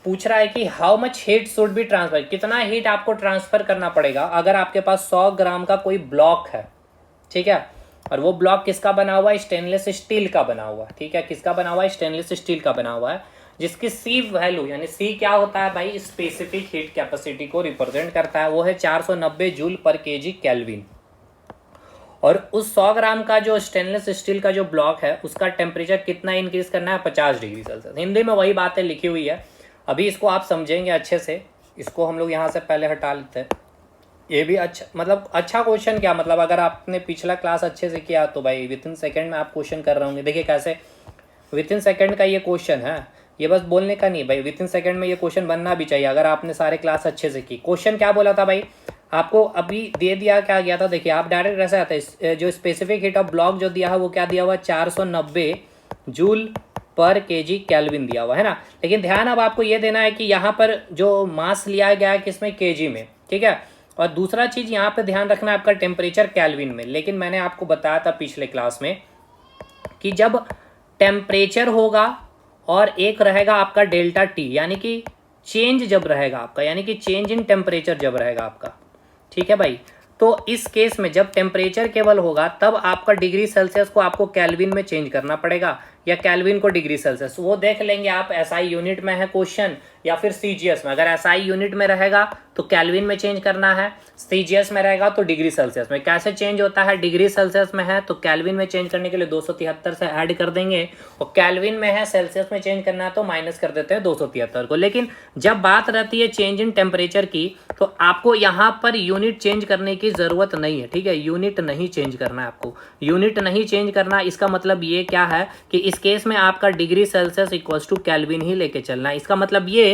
पूछ रहा है कि how much heat should be transfer, कितना हीट आपको ट्रांसफर करना पड़ेगा अगर आपके पास 100 ग्राम का कोई ब्लॉक है, ठीक है। और वो ब्लॉक किसका बना हुआ है, स्टेनलेस स्टील का बना हुआ है, ठीक है। किसका बना हुआ है, स्टेनलेस स्टील का बना हुआ है, जिसकी सी वैल्यू यानी सी क्या होता है भाई, स्पेसिफिक हीट कैपेसिटी को रिप्रेजेंट करता है, वो है 490 जूल पर केजी केल्विन। और उस 100 ग्राम का जो स्टेनलेस स्टील का जो ब्लॉक है उसका टेम्परेचर कितना इंक्रीज करना है, 50 डिग्री सेल्सियस। हिंदी में वही बातें लिखी हुई है, अभी इसको आप समझेंगे अच्छे से। इसको हम लोग यहाँ से पहले हटा लेते हैं। ये भी अच्छा, मतलब अच्छा क्वेश्चन क्या मतलब, अगर आपने पिछला क्लास अच्छे से किया तो भाई विद इन सेकेंड में आप क्वेश्चन कर रहे होंगे। देखिए कैसे विद इन सेकेंड का ये क्वेश्चन है, ये बस बोलने का नहीं भाई, विद इन सेकेंड में ये क्वेश्चन बनना भी चाहिए अगर आपने सारे क्लास अच्छे से की। क्वेश्चन क्या बोला था भाई आपको, अभी दे दिया क्या गया था, देखिए आप डायरेक्ट ऐसा आता है, जो स्पेसिफिक हीट ऑफ ब्लॉक जो दिया है वो क्या दिया हुआ, 490 जूल पर केजी केल्विन दिया हुआ है ना। लेकिन ध्यान अब आपको ये देना है कि यहाँ पर जो मास लिया गया है किसमें, केजी में, ठीक है। और दूसरा चीज यहाँ पे ध्यान रखना है आपका टेम्परेचर केल्विन में। लेकिन मैंने आपको बताया था पिछले क्लास में कि जब टेम्परेचर होगा और एक रहेगा आपका डेल्टा टी, यानी कि चेंज जब रहेगा आपका, यानी कि चेंज इन टेम्परेचर जब रहेगा आपका, ठीक है भाई। तो इस केस में जब टेम्परेचर केवल होगा तब आपका डिग्री सेल्सियस को आपको केल्विन में चेंज करना पड़ेगा या केल्विन को डिग्री सेल्सियस, वो देख लेंगे आप एसआई यूनिट में है क्वेश्चन या फिर सीजीएस में। अगर एसआई यूनिट में रहेगा तो केल्विन में चेंज करना है, सीजीएस में रहेगा तो डिग्री सेल्सियस में। कैसे चेंज होता है, डिग्री सेल्सियस में है तो केल्विन में चेंज करने के लिए 273 से ऐड कर देंगे, और केल्विन में है सेल्सियस में चेंज करना है तो माइनस कर देते हैं 273 को। लेकिन जब बात रहती है चेंज इन टेम्परेचर की तो आपको यहाँ पर यूनिट चेंज करने की जरूरत नहीं है, ठीक है। यूनिट नहीं चेंज करना है आपको, यूनिट नहीं चेंज करना। इसका मतलब ये क्या है कि इस केस में आपका degree celsius equals to kelvin ही लेके चलना है। इसका मतलब ये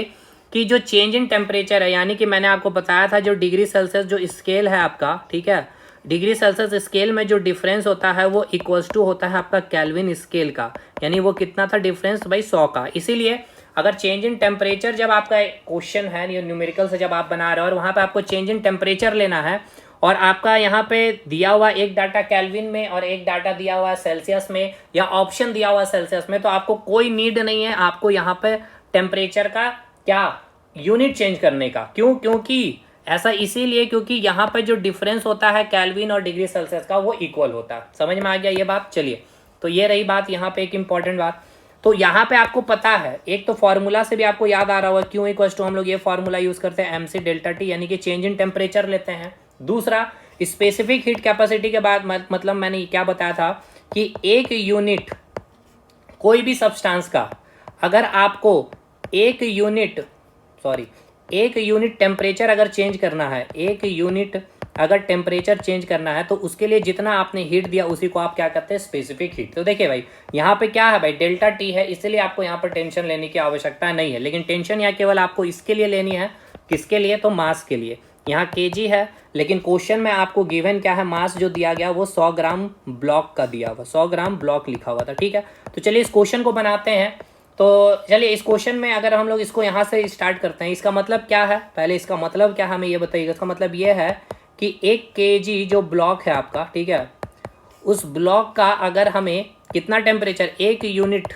कि जो चेंज इन टेम्परेचर है, यानी कि मैंने आपको बताया था जो डिग्री सेल्सियस जो स्केल है आपका, ठीक है, डिग्री सेल्सियस स्केल में जो डिफरेंस होता है वो इक्वल्स टू होता है आपका केल्विन स्केल का, यानी वो कितना था डिफरेंस भाई, 100 का। इसीलिए अगर चेंज इन टेम्परेचर जब आपका क्वेश्चन है ये न्यूमेरिकल से जब आप बना रहे हो और वहाँ पे आपको चेंज इन टेम्परेचर लेना है और आपका यहाँ पे दिया हुआ एक डाटा केल्विन में और एक डाटा दिया हुआ सेल्सियस में या ऑप्शन दिया हुआ सेल्सियस में, तो आपको कोई नीड नहीं है आपको यहाँ पे टेम्परेचर का क्या यूनिट चेंज करने का। क्यों, क्योंकि ऐसा इसीलिए क्योंकि यहाँ पे जो डिफरेंस होता है केल्विन और डिग्री सेल्सियस का वो इक्वल होता है। समझ में आ गया ये बात। चलिए तो ये रही बात यहाँ पे एक इंपॉर्टेंट बात। तो यहाँ पे आपको पता है, एक तो फॉर्मूला से भी आपको याद आ रहा होगा क्यों इक्वल टू हम लोग ये फॉर्मूला यूज करते हैं एमसी डेल्टा टी, यानी कि चेंज इन टेम्परेचर लेते हैं। दूसरा स्पेसिफिक हीट कैपेसिटी के बाद मतलब मैंने क्या बताया था कि एक यूनिट कोई भी सब्सटेंस का अगर आपको एक यूनिट टेम्परेचर अगर चेंज करना है, एक यूनिट अगर टेम्परेचर चेंज करना है तो उसके लिए जितना आपने हीट दिया उसी को आप क्या कहते हैं, स्पेसिफिक हीट। तो देखिए भाई यहाँ पे क्या है भाई, डेल्टा टी है, इसलिए आपको यहाँ पर टेंशन लेने की आवश्यकता नहीं है। लेकिन टेंशन यहाँ केवल आपको इसके लिए लेनी है, किसके लिए, तो मास के लिए। यहाँ केजी है लेकिन क्वेश्चन में आपको गिवन क्या है, मास जो दिया गया वो 100 ग्राम ब्लॉक का दिया हुआ, 100 ग्राम ब्लॉक लिखा हुआ था, ठीक है। तो चलिए इस क्वेश्चन को बनाते हैं। तो चलिए इस क्वेश्चन में अगर हम लोग इसको यहाँ से स्टार्ट करते हैं, इसका मतलब क्या है, पहले इसका मतलब क्या हमें ये बताइएगा। इसका मतलब ये है कि 1 केजी जो ब्लॉक है आपका, ठीक है, उस ब्लॉक का अगर हमें कितना टेम्परेचर, 1 यूनिट,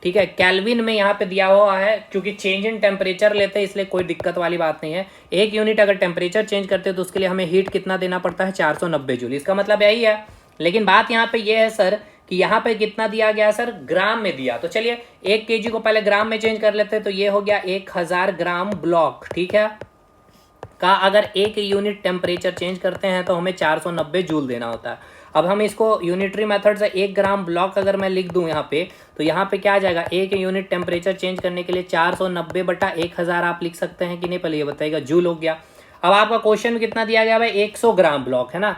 ठीक है। केल्विन में यहाँ पे दिया हुआ है, क्योंकि चेंज इन टेम्परेचर लेते हैं इसलिए कोई दिक्कत वाली बात नहीं है। 1 यूनिट अगर टेम्परेचर चेंज करते हैं तो उसके लिए हमें हीट कितना देना पड़ता है, 490 जूल। इसका मतलब यही है। लेकिन बात यहाँ पे ये है सर कि यहाँ पे कितना दिया गया सर, ग्राम में दिया। तो चलिए 1 kg को पहले ग्राम में चेंज कर लेते हैं, तो ये हो गया 1000 ग्राम ब्लॉक, ठीक है, का अगर 1 यूनिट टेम्परेचर चेंज करते हैं तो हमें 490 जूल देना होता है। अब हम इसको यूनिटरी मेथड से 1 ग्राम ब्लॉक अगर मैं लिख दूं यहाँ पे, तो यहाँ पे क्या आ जाएगा, 1 यूनिट टेम्परेचर चेंज करने के लिए 490 बटा 1000 आप लिख सकते हैं कि नहीं, पहले ये बताइएगा। जूल हो गया। अब आपका क्वेश्चन में कितना दिया गया भाई, 100 ग्राम ब्लॉक है ना,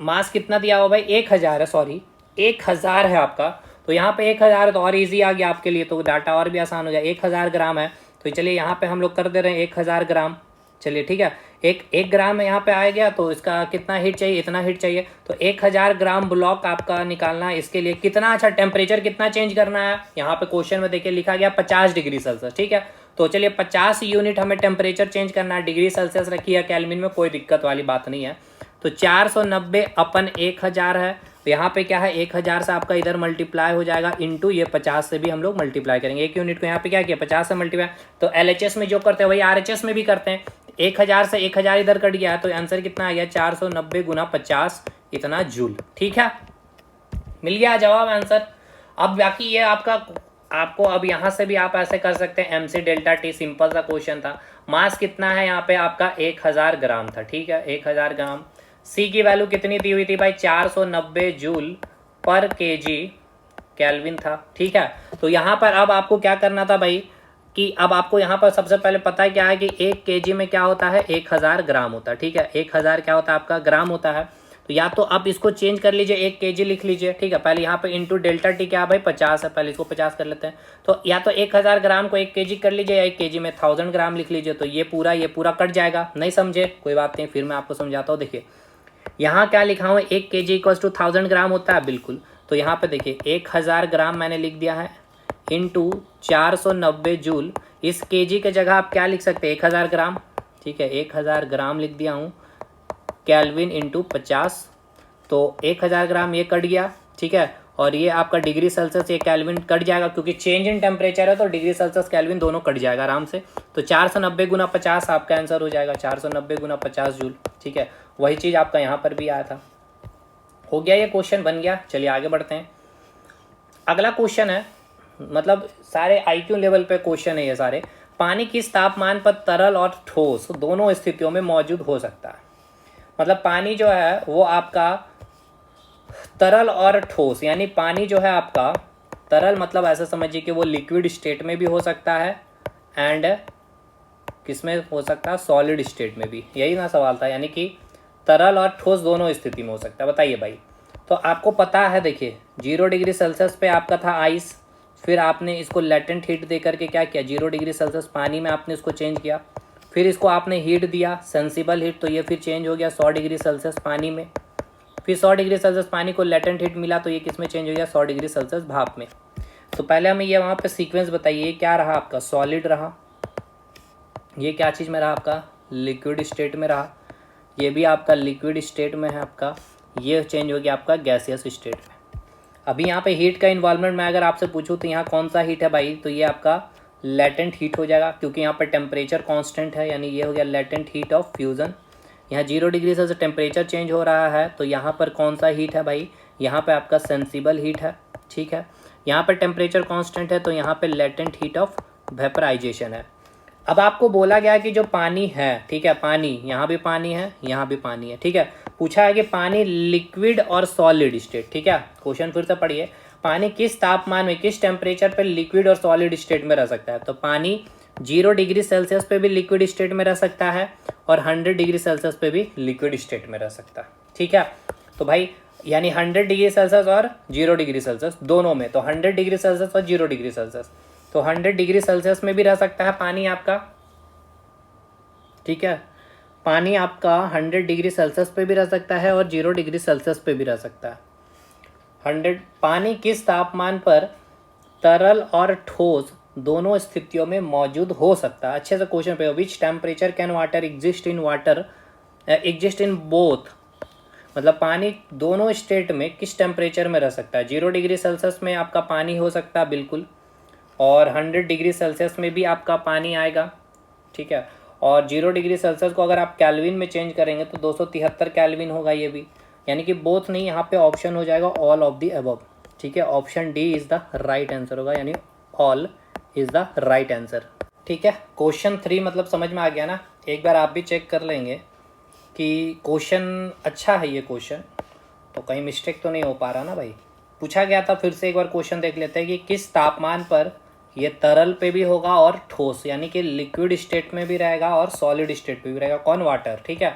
मास कितना दिया हुआ भाई, 1000 है, सॉरी 1000 है आपका। तो यहाँ पे 1000 है तो और ईजी आ गया आपके लिए, तो डाटा और भी आसान हो जाए। 1000 ग्राम है तो चलिए यहाँ पे हम लोग कर दे रहे हैं 1000 ग्राम। चलिए ठीक है, एक ग्राम यहाँ पे आ गया, तो इसका कितना हीट चाहिए, इतना हीट चाहिए। तो 1000 ग्राम ब्लॉक आपका निकालना है। इसके लिए कितना, अच्छा टेम्परेचर कितना चेंज करना है, यहाँ पे क्वेश्चन में देखिए लिखा गया 50 डिग्री सेल्सियस, ठीक है। तो चलिए 50 यूनिट हमें टेम्परेचर चेंज करना है, डिग्री सेल्सियस रखी है, केल्विन में कोई दिक्कत वाली बात नहीं है। तो 490 अपन 1000 है, तो यहाँ पे क्या है, 1000 से आपका इधर मल्टीप्लाई हो जाएगा इंटू ये 50 से भी हम लोग मल्टीप्लाई करेंगे। 1 यूनिट को यहाँ पे क्या किया, 50 से मल्टीप्लाई। तो LHS में जो करते हैं वही RHS में भी करते हैं। 1000 से 1000 इधर कट गया, तो आंसर कितना आ गया, 490 गुना 50, इतना जूल, ठीक है। मिल गया जवाब, आंसर। अब बाकी ये आपको अब यहाँ से भी आप ऐसे कर सकते हैं, MC डेल्टा T, सिंपल सा क्वेश्चन था। मास कितना है यहाँ पे आपका, 1000 ग्राम था, ठीक है, 1000 ग्राम। C की वैल्यू कितनी दी हुई थी भाई, 490 जूल पर kg केल्विन था, ठीक है। तो यहाँ पर अब आपको क्या करना था भाई, कि अब आपको यहाँ पर सबसे पहले पता है क्या है कि 1 kg में क्या होता है, 1000 ग्राम होता है, ठीक है। 1000 क्या होता है आपका, ग्राम होता है। तो या तो आप इसको चेंज कर लीजिए, 1 kg लिख लीजिए, ठीक है। पहले यहाँ पे इंटू डेल्टा टी क्या है भाई, 50 है, पहले इसको 50 कर लेते हैं। तो या तो 1000 ग्राम को 1 kg कर लीजिए, या 1 kg में 1000 ग्राम लिख लीजिए। तो ये पूरा कट जाएगा। नहीं समझे, कोई बात नहीं, फिर मैं आपको समझाता हूँ। देखिए यहाँ क्या लिखा हुआ है, 1 kg इक्वल्स टू 1000 ग्राम होता है, बिल्कुल। तो यहाँ पे देखिए 1000 ग्राम मैंने लिख दिया है इंटू 490 जूल। इस kg के जगह आप क्या लिख सकते हैं, 1000 ग्राम, ठीक है, 1000 ग्राम लिख दिया हूँ, केल्विन इंटू 50। तो 1000 ग्राम ये कट गया, ठीक है, और ये आपका डिग्री सेल्सियस, ये केल्विन कट जाएगा, क्योंकि चेंज इन टेम्परेचर है तो डिग्री सेल्सियस केल्विन दोनों कट जाएगा आराम से। तो 490 गुना 50 आपका आंसर हो जाएगा, 490 गुना 50 जूल, ठीक है। वही चीज़ आपका यहाँ पर भी आया था। हो गया, ये क्वेश्चन बन गया। चलिए आगे बढ़ते हैं। अगला क्वेश्चन है, मतलब सारे IQ लेवल पे क्वेश्चन है ये सारे। पानी किस तापमान पर तरल और ठोस दोनों स्थितियों में मौजूद हो सकता है। मतलब पानी जो है वो आपका तरल और ठोस, यानी पानी जो है आपका तरल, मतलब ऐसा समझिए कि वो लिक्विड स्टेट में भी हो सकता है, एंड किस में हो सकता है, सॉलिड स्टेट में भी। यही ना सवाल था, यानी कि तरल और ठोस दोनों स्थिति में हो सकता है। बताइए भाई। तो आपको पता है, देखिए 0 डिग्री सेल्सियस पे आपका था आइस, फिर आपने इसको लेटेंट हीट दे करके क्या किया, 0 डिग्री सेल्सियस पानी में आपने इसको चेंज किया, फिर इसको आपने हीट दिया, सेंसिबल हीट, तो ये फिर चेंज हो गया 100 डिग्री सेल्सियस पानी में, फिर 100 डिग्री सेल्सियस पानी को लेटेंट हीट मिला, तो ये किस में चेंज हो गया, 100 डिग्री सेल्सियस भाप में। तो पहले हमें ये वहाँ पे सीक्वेंस बताइए, ये क्या रहा आपका, सॉलिड रहा, ये क्या चीज़ में रहा आपका, लिक्विड स्टेट में रहा, ये भी आपका लिक्विड स्टेट में है आपका, ये चेंज हो गया आपका गैसियस स्टेट में। अभी यहाँ पे हीट का इन्वॉल्वमेंट मैं अगर आपसे पूछूँ तो यहाँ कौन सा हीट है भाई, तो ये आपका लेटेंट हीट हो जाएगा, क्योंकि यहाँ पर टेम्परेचर कांस्टेंट है, यानी ये हो गया लेटेंट हीट ऑफ फ्यूज़न। यहाँ 0 डिग्री से टेम्परेचर चेंज हो रहा है, तो यहाँ पर कौन सा हीट है भाई, यहाँ पे आपका सेंसिबल हीट है, ठीक है। यहाँ पर टेम्परेचर कांस्टेंट है, तो यहाँ पे लेटेंट हीट ऑफ वेपराइजेशन है। अब आपको बोला गया कि जो पानी है, ठीक है, पानी यहाँ भी पानी है, यहाँ भी पानी है, ठीक है। पूछा है कि पानी लिक्विड और सॉलिड स्टेट, ठीक है। क्वेश्चन फिर से पढ़िए, पानी किस तापमान में, किस टेम्परेचर पे लिक्विड और सॉलिड स्टेट में रह सकता है। तो पानी 0 डिग्री सेल्सियस पे भी लिक्विड स्टेट में रह सकता है, और 100 डिग्री सेल्सियस पे भी लिक्विड स्टेट में रह सकता है, ठीक है। तो भाई यानी 100 डिग्री सेल्सियस और 0 डिग्री सेल्सियस दोनों में, तो 100 डिग्री सेल्सियस और 0 डिग्री सेल्सियस, तो 100 डिग्री सेल्सियस में भी रह सकता है पानी आपका, ठीक है। पानी आपका 100 डिग्री सेल्सियस पे भी रह सकता है और 0 डिग्री सेल्सियस पे भी रह सकता है। 100 पानी किस तापमान पर तरल और ठोस दोनों स्थितियों में मौजूद हो सकता है। अच्छे से क्वेश्चन पे, which temperature can water exist in both, मतलब पानी दोनों स्टेट में किस टेम्परेचर में रह सकता है। 0 डिग्री सेल्सियस में आपका पानी हो सकता है बिल्कुल, और 100 डिग्री सेल्सियस में भी आपका पानी आएगा, ठीक है। और 0 डिग्री सेल्सियस को अगर आप कैल्विन में चेंज करेंगे तो 273 कैल्विन होगा ये भी, यानी कि बोथ नहीं, यहाँ पे ऑप्शन हो जाएगा ऑल ऑफ द अबव, ठीक है। Option D is the right answer होगा, यानी all is the right answer, ठीक है। क्वेश्चन 3 मतलब समझ में आ गया ना। एक बार आप भी चेक कर लेंगे कि क्वेश्चन अच्छा है ये क्वेश्चन, तो कहीं मिस्टेक तो नहीं हो पा रहा ना भाई। पूछा गया था, फिर से एक बार क्वेश्चन देख लेते हैं कि किस तापमान पर ये तरल पे भी होगा और ठोस, यानी कि लिक्विड स्टेट में भी रहेगा और सॉलिड स्टेट पे भी रहेगा। कौन? वाटर, ठीक है।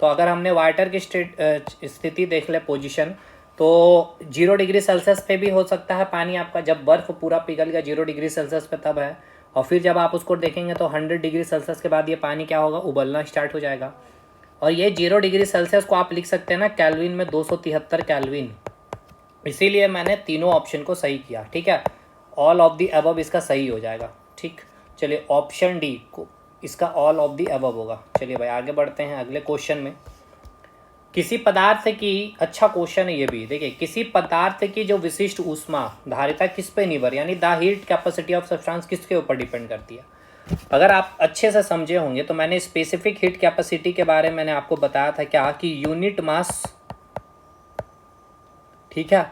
तो अगर हमने वाटर की स्थिति देख ले, पोजीशन, तो 0 डिग्री सेल्सियस पे भी हो सकता है पानी आपका, जब बर्फ़ पूरा पिघल गया 0 डिग्री सेल्सियस पे तब है। और फिर जब आप उसको देखेंगे तो 100 डिग्री सेल्सियस के बाद ये पानी क्या होगा? उबलना स्टार्ट हो जाएगा। और ये 0 डिग्री सेल्सियस को आप लिख सकते हैं ना कैल्विन में, 273 कैल्विन। इसीलिए मैंने तीनों ऑप्शन को सही किया, ठीक है। ऑल ऑफ दी अबव इसका सही हो जाएगा, ठीक। चलिए ऑप्शन डी को इसका ऑल ऑफ दी अबव होगा। चलिए भाई आगे बढ़ते हैं अगले क्वेश्चन में। किसी पदार्थ की, अच्छा क्वेश्चन है ये भी, देखिए, किसी पदार्थ की जो विशिष्ट ऊष्मा धारिता किस पे निर्भर, यानी the heat capacity of substance किसके ऊपर डिपेंड करती है। अगर आप अच्छे से समझे होंगे तो मैंने स्पेसिफिक हीट कैपेसिटी के बारे में मैंने आपको बताया था क्या, कि यूनिट मास, ठीक है,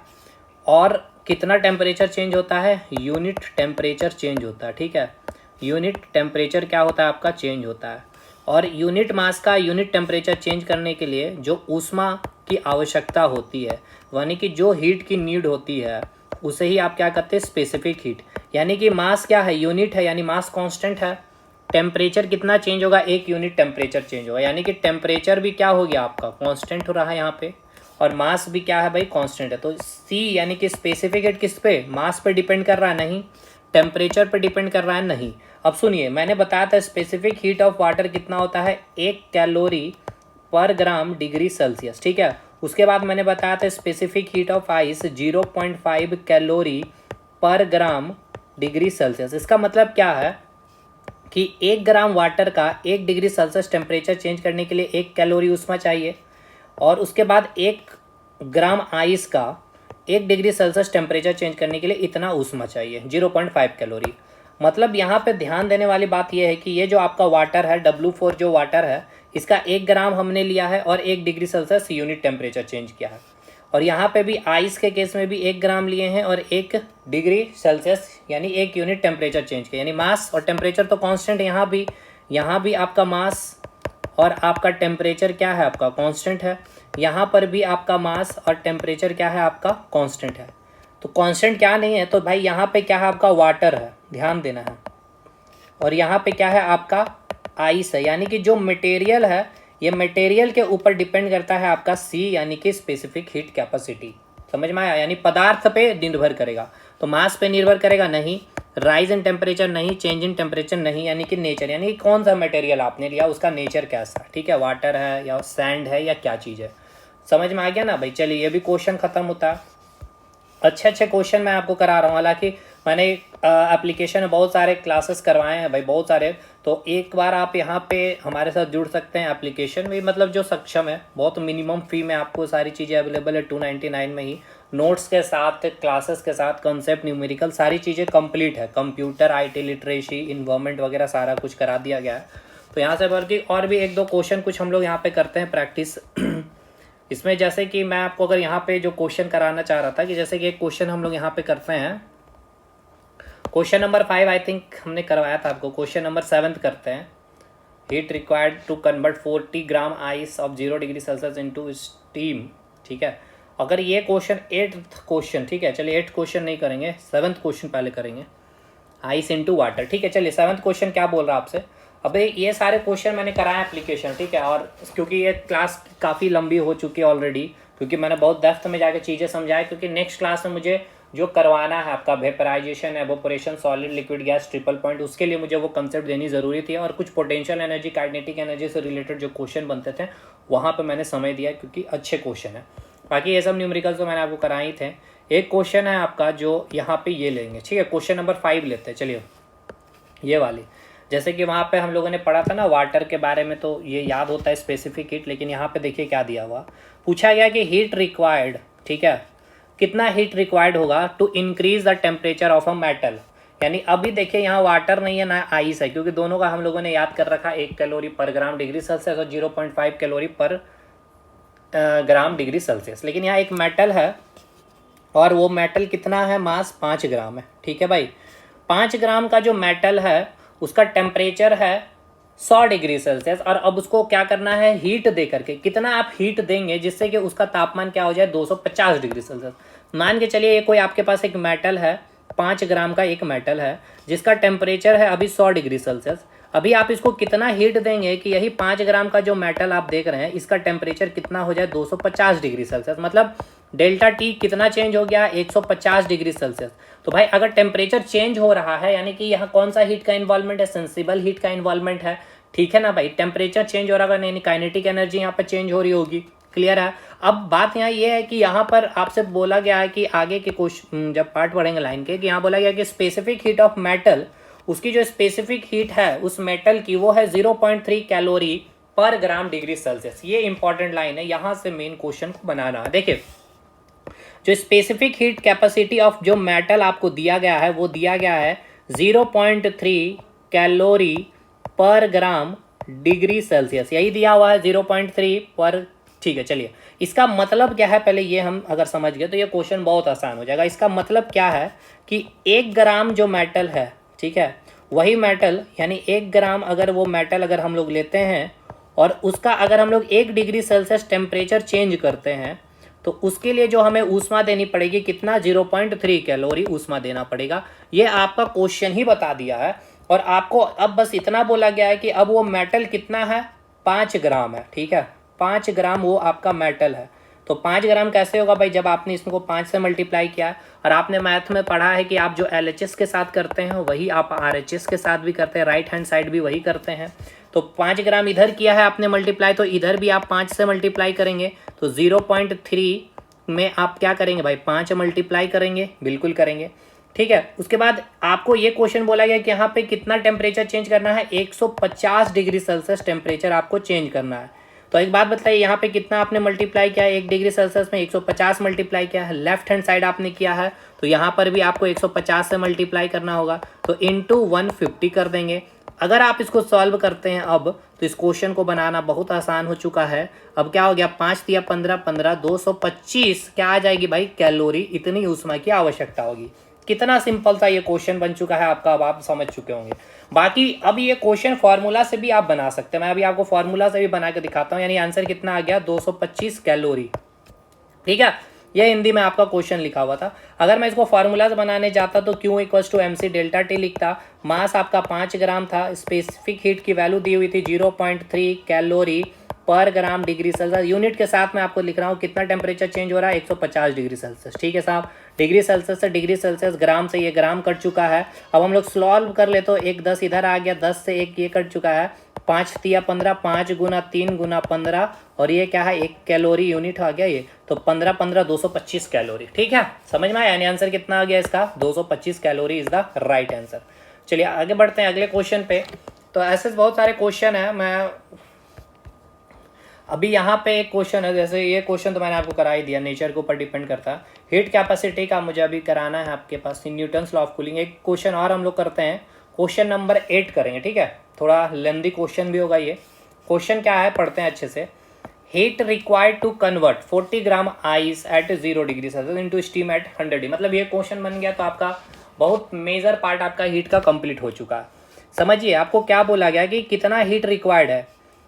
और कितना टेम्परेचर चेंज होता है? यूनिट टेम्परेचर चेंज होता है, ठीक है। यूनिट टेम्परेचर क्या होता है आपका? चेंज होता है। और यूनिट मास का यूनिट टेम्परेचर चेंज करने के लिए जो ऊष्मा की आवश्यकता होती है, यानी कि जो हीट की नीड होती है, उसे ही आप क्या कहते हैं? Specific heat. यानी कि मास क्या है? यूनिट है, यानी मास कांस्टेंट है। टेम्परेचर कितना चेंज होगा? 1 यूनिट टेम्परेचर चेंज होगा, यानी कि टेम्परेचर भी क्या हो गया आपका? कांस्टेंट हो रहा है यहाँ पे। और मास भी क्या है भाई? कांस्टेंट है। तो सी यानी कि स्पेसिफिक हीट किस पे? मास पे डिपेंड कर रहा है? नहीं। टेम्परेचर पे डिपेंड कर रहा है? नहीं। अब सुनिए, मैंने बताया था स्पेसिफिक हीट ऑफ वाटर कितना होता है? 1 कैलोरी पर ग्राम डिग्री सेल्सियस, ठीक है। उसके बाद मैंने बताया था specific heat of ice 0.5 calorie पर ग्राम डिग्री सेल्सियस। इसका मतलब क्या है कि 1 ग्राम वाटर का 1 डिग्री सेल्सियस टेम्परेचर चेंज करने के लिए 1 कैलोरी ऊष्मा चाहिए, और उसके बाद 1 ग्राम आइस का 1 डिग्री सेल्सियस टेम्परेचर चेंज करने के लिए इतना ऊष्मा चाहिए, 0.5 कैलोरी। मतलब यहाँ पे ध्यान देने वाली बात यह है कि ये जो आपका वाटर है, W4 जो वाटर है, इसका 1 ग्राम हमने लिया है और 1 degree Celsius unit temperature change किया है। और यहाँ पे भी आइस के केस में भी 1 ग्राम लिए हैं और 1 डिग्री सेल्सियस यानी 1 यूनिट टेम्परेचर चेंज किया, यानी मास और टेम्परेचर तो कांस्टेंट। यहाँ भी आपका मास और आपका टेम्परेचर क्या है? आपका कांस्टेंट है। यहाँ पर भी आपका मास और टेम्परेचर क्या है? आपका कांस्टेंट है। तो कांस्टेंट क्या नहीं है? तो भाई यहाँ पे क्या है? आपका वाटर है, ध्यान देना है। और यहाँ पे क्या है? आपका आइस है, यानी कि जो मटेरियल है, ये मटेरियल के ऊपर डिपेंड करता है आपका सी, यानी कि स्पेसिफिक हीट कैपेसिटी। समझ में आया? यानी पदार्थ पे निर्भर करेगा। तो मास पे निर्भर करेगा? नहीं। Rise in temperature? नहीं। Change in temperature? नहीं। यानी कि नेचर, यानी कि कौन सा मटेरियल आपने लिया, उसका नेचर कैसा, ठीक है, वाटर है या सैंड है या क्या चीज़ है। समझ में आ गया ना भाई? चलिए ये भी क्वेश्चन खत्म होता है। अच्छे क्वेश्चन मैं आपको करा रहा हूँ, हालांकि मैंने एप्लीकेशन में बहुत सारे क्लासेस करवाए हैं भाई, बहुत सारे। तो एक बार आप यहाँ पे हमारे साथ जुड़ सकते हैं एप्लीकेशन में, मतलब जो सक्षम है, बहुत मिनिमम फ़ी में आपको सारी चीज़ें अवेलेबल है, 299 में ही, नोट्स के साथ, क्लासेस के साथ, कंसेप्ट, न्यूमेरिकल, सारी चीज़ें कंप्लीट है। कंप्यूटर, IT लिटरेसी, इन्वायरमेंट वगैरह सारा कुछ करा दिया गया है। तो यहाँ से बल्कि और भी 1-2 क्वेश्चन कुछ हम लोग यहाँ पे करते हैं प्रैक्टिस इसमें। जैसे कि मैं आपको अगर यहाँ पे जो क्वेश्चन कराना चाह रहा था, कि जैसे कि एक क्वेश्चन हम लोग यहाँ पे करते हैं, क्वेश्चन नंबर 5 आई थिंक हमने करवाया था आपको। क्वेश्चन नंबर 7 करते हैं। Heat required to convert 40 gram ice of 0 degree Celsius into steam, ठीक है। अगर ये क्वेश्चन 8th क्वेश्चन, ठीक है, चलिए 8th क्वेश्चन नहीं करेंगे, 7th क्वेश्चन पहले करेंगे। आइस इनटू वाटर, ठीक है। चलिए 7th क्वेश्चन क्या बोल रहा है आपसे। अबे ये सारे क्वेश्चन मैंने कराया एप्लीकेशन, ठीक है। और क्योंकि ये क्लास काफ़ी लंबी हो चुकी है ऑलरेडी, क्योंकि मैंने बहुत डेप्थ में जाकर चीज़ें समझाई, क्योंकि नेक्स्ट क्लास में मुझे जो करवाना है आपका vaporization, evaporation, solid, liquid, gas, triple point, उसके लिए मुझे वो कंसेप्ट देनी ज़रूरी थी। और कुछ पोटेंशियल एनर्जी, काइनेटिक एनर्जी से रिलेटेड जो क्वेश्चन बनते थे, वहाँ पर मैंने समय दिया, क्योंकि अच्छे क्वेश्चन है। बाकी ये सब न्यूमेरिकल्स तो मैंने आपको कराए थे। एक क्वेश्चन है आपका जो यहाँ पे ये लेंगे, ठीक है। क्वेश्चन नंबर 5 लेते हैं, चलिए ये वाली। जैसे कि वहाँ पे हम लोगों ने पढ़ा था ना वाटर के बारे में, तो ये याद होता है स्पेसिफिक हीट। लेकिन यहाँ पे देखिए क्या दिया हुआ, पूछा गया कि हीट रिक्वायर्ड, ठीक है, कितना हीट रिक्वायर्ड होगा to increase the temperature of a metal, यानी अभी देखिए यहाँ वाटर नहीं है ना आइस है, क्योंकि दोनों का हम लोगों ने याद कर रखा 1 कैलोरी पर ग्राम डिग्री सेल्सियस और 0.5 कैलोरी पर ग्राम डिग्री सेल्सियस। लेकिन यहाँ एक मेटल है और वो मेटल कितना है, मास 5 ग्राम है। ठीक है भाई, 5 ग्राम का जो मेटल है उसका टेम्परेचर है 100 डिग्री सेल्सियस। और अब उसको क्या करना है, हीट दे करके, कितना आप हीट देंगे जिससे कि उसका तापमान क्या हो जाए 250 डिग्री सेल्सियस। मान के चलिए ये कोई आपके पास एक मेटल है, 5 ग्राम का एक मेटल है जिसका टेम्परेचर है अभी 100 डिग्री सेल्सियस। अभी आप इसको कितना हीट देंगे कि यही 5 ग्राम का जो मेटल आप देख रहे हैं इसका टेम्परेचर कितना हो जाए 250 डिग्री सेल्सियस। मतलब डेल्टा टी कितना चेंज हो गया, 150 डिग्री सेल्सियस। तो भाई अगर टेम्परेचर चेंज हो रहा है यानी कि यहाँ कौन सा हीट का इन्वॉल्वमेंट है, सेंसिबल हीट का इन्वॉल्वमेंट है। ठीक है ना भाई, टेम्परेचर चेंज हो रहा है यानी काइनेटिक एनर्जी यहाँ पर चेंज हो रही होगी। क्लियर है। अब बात यहाँ ये है कि यहाँ पर आपसे बोला गया है कि आगे के क्वेश्चन जब पार्ट पढ़ेंगे लाइन के, कि यहाँ बोला गया कि स्पेसिफिक हीट ऑफ मेटल, उसकी जो स्पेसिफिक हीट है उस मेटल की वो है 0.3 कैलोरी पर ग्राम डिग्री सेल्सियस। ये इंपॉर्टेंट लाइन है, यहाँ से मेन क्वेश्चन को बनाना है। देखिए जो स्पेसिफिक हीट कैपेसिटी ऑफ जो मेटल आपको दिया गया है वो दिया गया है 0.3 कैलोरी पर ग्राम डिग्री सेल्सियस, यही दिया हुआ है 0.3 पर। ठीक है, चलिए इसका मतलब क्या है पहले ये हम अगर समझ गए तो ये क्वेश्चन बहुत आसान हो जाएगा। इसका मतलब क्या है कि 1 ग्राम जो मेटल है, ठीक है, वही मेटल यानी 1 ग्राम अगर वो मेटल अगर हम लोग लेते हैं और उसका अगर हम लोग 1 डिग्री सेल्सियस टेम्परेचर चेंज करते हैं तो उसके लिए जो हमें ऊष्मा देनी पड़ेगी कितना, 0.3 कैलोरी ऊष्मा देना पड़ेगा। ये आपका क्वेश्चन ही बता दिया है। और आपको अब बस इतना बोला गया है कि अब वो मेटल कितना है, 5 ग्राम है। ठीक है, 5 ग्राम वो आपका मेटल है। तो 5 ग्राम कैसे होगा भाई, जब आपने इसको 5 से मल्टीप्लाई किया है। और आपने मैथ में पढ़ा है कि आप जो LHS के साथ करते हैं वही आप RHS के साथ भी करते हैं, राइट हैंड साइड भी वही करते हैं। तो 5 ग्राम इधर किया है आपने मल्टीप्लाई, तो इधर भी आप 5 से मल्टीप्लाई करेंगे। तो 0.3 में आप क्या करेंगे भाई, 5 मल्टीप्लाई करेंगे, बिल्कुल करेंगे। ठीक है, उसके बाद आपको ये क्वेश्चन बोला गया कि यहाँ पे कितना टेम्परेचर चेंज करना है, 150 डिग्री सेल्सियस टेम्परेचर आपको चेंज करना है। तो एक बात बताइए, यहाँ पे कितना आपने मल्टीप्लाई किया है, 1 डिग्री सेल्सियस में 150 मल्टीप्लाई किया है, लेफ्ट हैंड साइड आपने किया है, तो यहाँ पर भी आपको 150 से मल्टीप्लाई करना होगा, तो इंटू 150 कर देंगे। अगर आप इसको सॉल्व करते हैं अब तो इस क्वेश्चन को बनाना बहुत आसान हो चुका है। अब क्या हो गया, 5 दिया 15, 15 225 क्या आ जाएगी भाई, कैलोरी। इतनी ऊष्मा की आवश्यकता होगी। कितना सिंपल सा ये क्वेश्चन बन चुका है आपका, अब आप समझ चुके होंगे। बाकी अब ये क्वेश्चन फार्मूला से भी आप बना सकते हैं, मैं अभी आपको फार्मूला से भी बना के दिखाता हूँ। यानी आंसर कितना आ गया, 225 कैलोरी। ठीक है, ये हिंदी में आपका क्वेश्चन लिखा हुआ था। अगर मैं इसको फार्मूला से बनाने जाता तो Q = mc डेल्टा टी लिखता। मास आपका 5 ग्राम था, स्पेसिफिक हीट की वैल्यू दी हुई थी 0.3 कैलोरी पर ग्राम डिग्री सेल्सियस। यूनिट के साथ मैं आपको लिख रहा हूँ कितना टेम्परेचर चेंज हो रहा है, 150 डिग्री सेल्सियस। ठीक है साहब, डिग्री सेल्सियस से डिग्री सेल्सियस, ग्राम से ये ग्राम कट चुका है। अब हम लोग सॉल्व कर ले तो 1 10 इधर आ गया, 10 से 1 ये कट चुका है, 5 तिया 15, 5 गुना 3 गुना 15, और ये क्या है, 1 कैलोरी यूनिट आ गया ये। तो 15 15 225 कैलोरी। ठीक है, समझ में आया, यानी आंसर कितना आ गया इसका, 225 calorie is the right answer. चलिए आगे बढ़ते हैं अगले क्वेश्चन पे। तो ऐसे बहुत सारे क्वेश्चन है, मैं अभी यहाँ पे एक क्वेश्चन है, जैसे ये क्वेश्चन तो मैंने आपको करा ही दिया, नेचर के ऊपर डिपेंड करता है। हीट कैपेसिटी का मुझे अभी कराना है आपके पास, न्यूटन्स लॉ ऑफ कूलिंग। एक क्वेश्चन और हम लोग करते हैं, क्वेश्चन नंबर 8 करेंगे। ठीक है, थोड़ा लेंदी क्वेश्चन भी होगा ये। क्वेश्चन क्या है, पढ़ते हैं अच्छे से। Heat required to convert 40 gram ice at 0 degree Celsius into steam at 100 degree. मतलब ये क्वेश्चन बन गया तो आपका बहुत मेजर पार्ट आपका हीट का कंप्लीट हो चुका है। समझिए आपको क्या बोला गया कि कितना हीट रिक्वायर्ड है।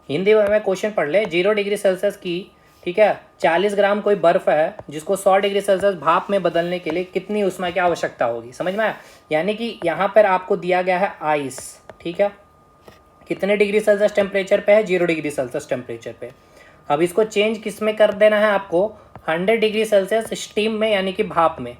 हिंदी में क्वेश्चन पढ़ ले, 0 डिग्री सेल्सियस की, ठीक है, 40 ग्राम कोई बर्फ है जिसको 100 डिग्री सेल्सियस भाप में बदलने के लिए कितनी ऊष्मा की आवश्यकता होगी। समझ में आया, यानी कि यहाँ पर आपको दिया गया है आइस, ठीक है, कितने डिग्री सेल्सियस टेम्परेचर पे है, 0 डिग्री सेल्सियस टेम्परेचर पे। अब इसको चेंज किस में कर देना है आपको, 100 डिग्री सेल्सियस स्टीम में, यानी कि भाप में।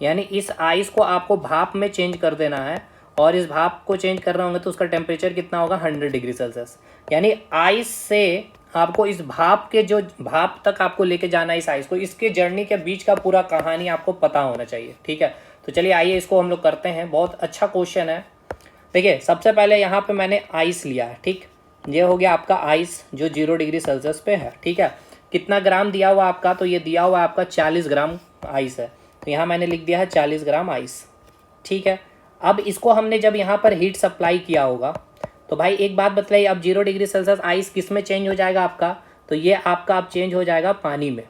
यानी इस आइस को आपको भाप में चेंज कर देना है, और इस भाप को चेंज कर रहे होंगे तो उसका टेम्परेचर कितना होगा, 100 डिग्री सेल्सियस। यानी आइस से आपको इस भाप के जो भाप तक आपको लेके जाना है इस आइस को, इसके जर्नी के बीच का पूरा कहानी आपको पता होना चाहिए। ठीक है, तो चलिए आइए इसको हम लोग करते हैं। बहुत अच्छा क्वेश्चन है। देखिए सबसे पहले यहाँ पे मैंने आइस लिया है, ठीक, ये हो गया आपका आइस जो 0 डिग्री सेल्सियस पे है। ठीक है, कितना ग्राम दिया हुआ आपका, तो ये दिया हुआ आपका 40 ग्राम आइस है, तो यहाँ मैंने लिख दिया है 40 ग्राम आइस। ठीक है, अब इसको हमने जब यहाँ पर हीट सप्लाई किया होगा तो भाई एक बात बतलाइए, अब 0 डिग्री सेल्सियस आइस किस में चेंज हो जाएगा आपका, तो ये आपका अब चेंज हो जाएगा पानी में,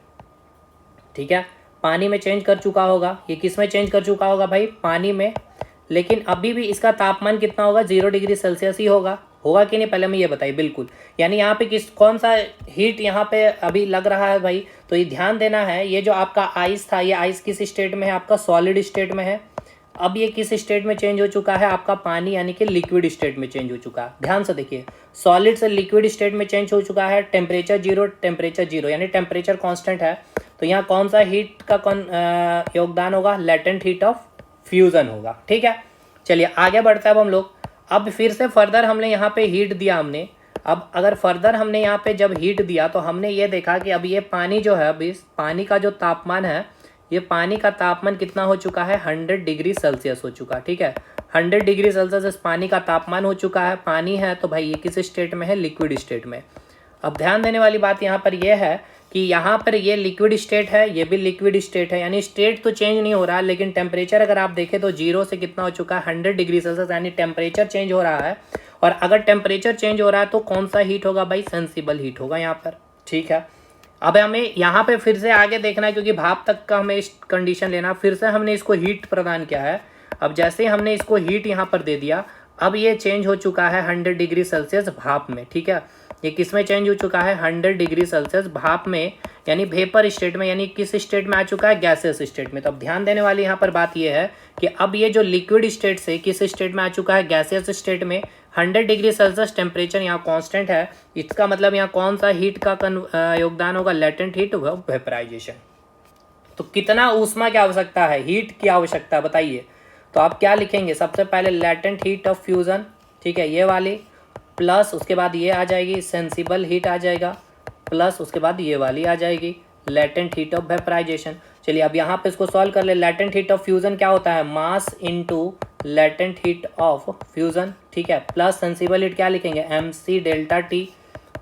ठीक है। पानी में चेंज कर चुका होगा, ये किस में चेंज कर चुका होगा भाई, पानी में। लेकिन अभी भी इसका तापमान कितना होगा, 0 डिग्री सेल्सियस ही होगा कि नहीं, पहले मैं ये बताइए। बिल्कुल, यानी यहाँ पे कौन सा हीट यहाँ पे अभी लग रहा है भाई, तो ये ध्यान देना है, ये जो आपका आइस था, ये आइस किस स्टेट में है, आपका सॉलिड स्टेट में है। अब ये किस स्टेट में चेंज हो चुका है, आपका पानी यानी कि लिक्विड स्टेट में चेंज हो चुका है। ध्यान से देखिए, सॉलिड से लिक्विड स्टेट में चेंज हो चुका है, टेम्परेचर जीरो यानी टेम्परेचर कांस्टेंट है। तो यहाँ कौन सा हीट का योगदान होगा, लेटेंट हीट ऑफ फ्यूजन होगा, ठीक है। चलिए आगे बढ़ते हैं अब हम लोग। अब फिर से फर्दर हमने यहाँ पे हीट दिया हमने। अब अगर फर्दर हमने यहाँ पे जब हीट दिया तो हमने ये देखा कि अब ये पानी जो है, अभी पानी का जो तापमान है, ये पानी का तापमान कितना हो चुका है, 100 डिग्री सेल्सियस हो चुका है, ठीक है। 100 डिग्री सेल्सियस पानी का तापमान हो चुका है। पानी है तो भाई ये किस स्टेट में है, लिक्विड स्टेट में। अब ध्यान देने वाली बात यहाँ पर यह है कि यहाँ पर ये लिक्विड स्टेट है, ये भी लिक्विड स्टेट है, यानी स्टेट तो चेंज नहीं हो रहा, लेकिन टेम्परेचर अगर आप देखें तो 0 से कितना हो चुका है, 100 डिग्री सेल्सियस, यानी टेम्परेचर चेंज हो रहा है। और अगर टेम्परेचर चेंज हो रहा है तो कौन सा हीट होगा भाई, सेंसिबल हीट होगा यहाँ पर, ठीक है। अब हमें यहाँ पे फिर से आगे देखना है, क्योंकि भाप तक का हमें इस कंडीशन लेना, फिर से हमने इसको हीट प्रदान किया है। अब जैसे ही हमने इसको हीट यहाँ पर दे दिया, अब ये चेंज हो चुका है 100 डिग्री सेल्सियस भाप में, ठीक है। ये किस में चेंज हो चुका है, 100 डिग्री सेल्सियस भाप में, यानी वेपर स्टेट में, यानी किस स्टेट में आ चुका है, गैसेस स्टेट में। तो अब ध्यान देने वाली यहाँ पर बात यह है कि अब ये जो लिक्विड स्टेट से किस स्टेट में आ चुका है, गैसेस स्टेट में। 100 डिग्री सेल्सियस टेम्परेचर यहाँ कांस्टेंट है, इसका मतलब यहाँ कौन सा हीट का योगदान होगा, लेटेंट हीट व वेपराइजेशन। तो कितना ऊष्मा की आवश्यकता है, हीट की आवश्यकता बताइए। तो आप क्या लिखेंगे, सबसे पहले लेटेंट हीट ऑफ फ्यूजन, ठीक है, ये वाली, प्लस उसके बाद ये आ जाएगी सेंसिबल हीट आ जाएगा, प्लस उसके बाद ये वाली आ जाएगी लेटेंट हीट ऑफ वेपराइजेशन। चलिए अब यहाँ पे इसको सॉल्व कर ले। लेटेंट हीट ऑफ फ्यूजन क्या होता है, mass into latent heat of fusion, ठीक है, प्लस सेंसिबल हीट क्या लिखेंगे, mc delta T,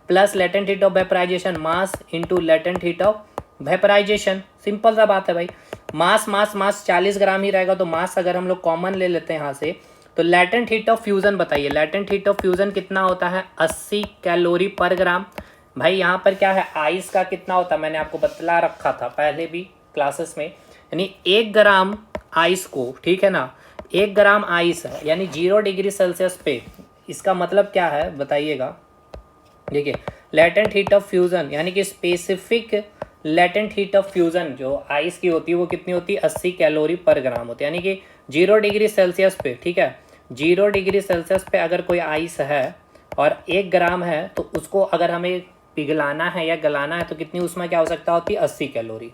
plus latent heat of vaporization, mass into latent heat of vaporization. Simple सा बात है भाई, मास 40 ग्राम ही रहेगा, तो मास अगर हम लोग कॉमन ले लेते हैं यहाँ से, तो लेटेंट हीट ऑफ फ्यूजन बताइए, लेटेंट हीट ऑफ फ्यूजन कितना होता है, 80 कैलोरी पर ग्राम। भाई यहाँ पर क्या है, आइस का कितना होता है, मैंने आपको बतला रखा था पहले भी क्लासेस में, यानी 1 ग्राम आइस को, ठीक है ना, 1 ग्राम आइस है, यानी 0 डिग्री सेल्सियस पे, इसका मतलब क्या है बताइएगा। देखिए लेटेंट हीट ऑफ फ्यूजन यानी कि specific latent heat of fusion जो आइस की होती है वो कितनी होती है, 80 कैलोरी पर ग्राम होती है, यानी कि 0 डिग्री सेल्सियस पे, ठीक है, 0 डिग्री सेल्सियस पे अगर कोई आइस है और 1 ग्राम है, तो उसको अगर हमें पिघलाना है या गलाना है तो कितनी ऊष्मा की आवश्यकता होती है, 80 कैलोरी।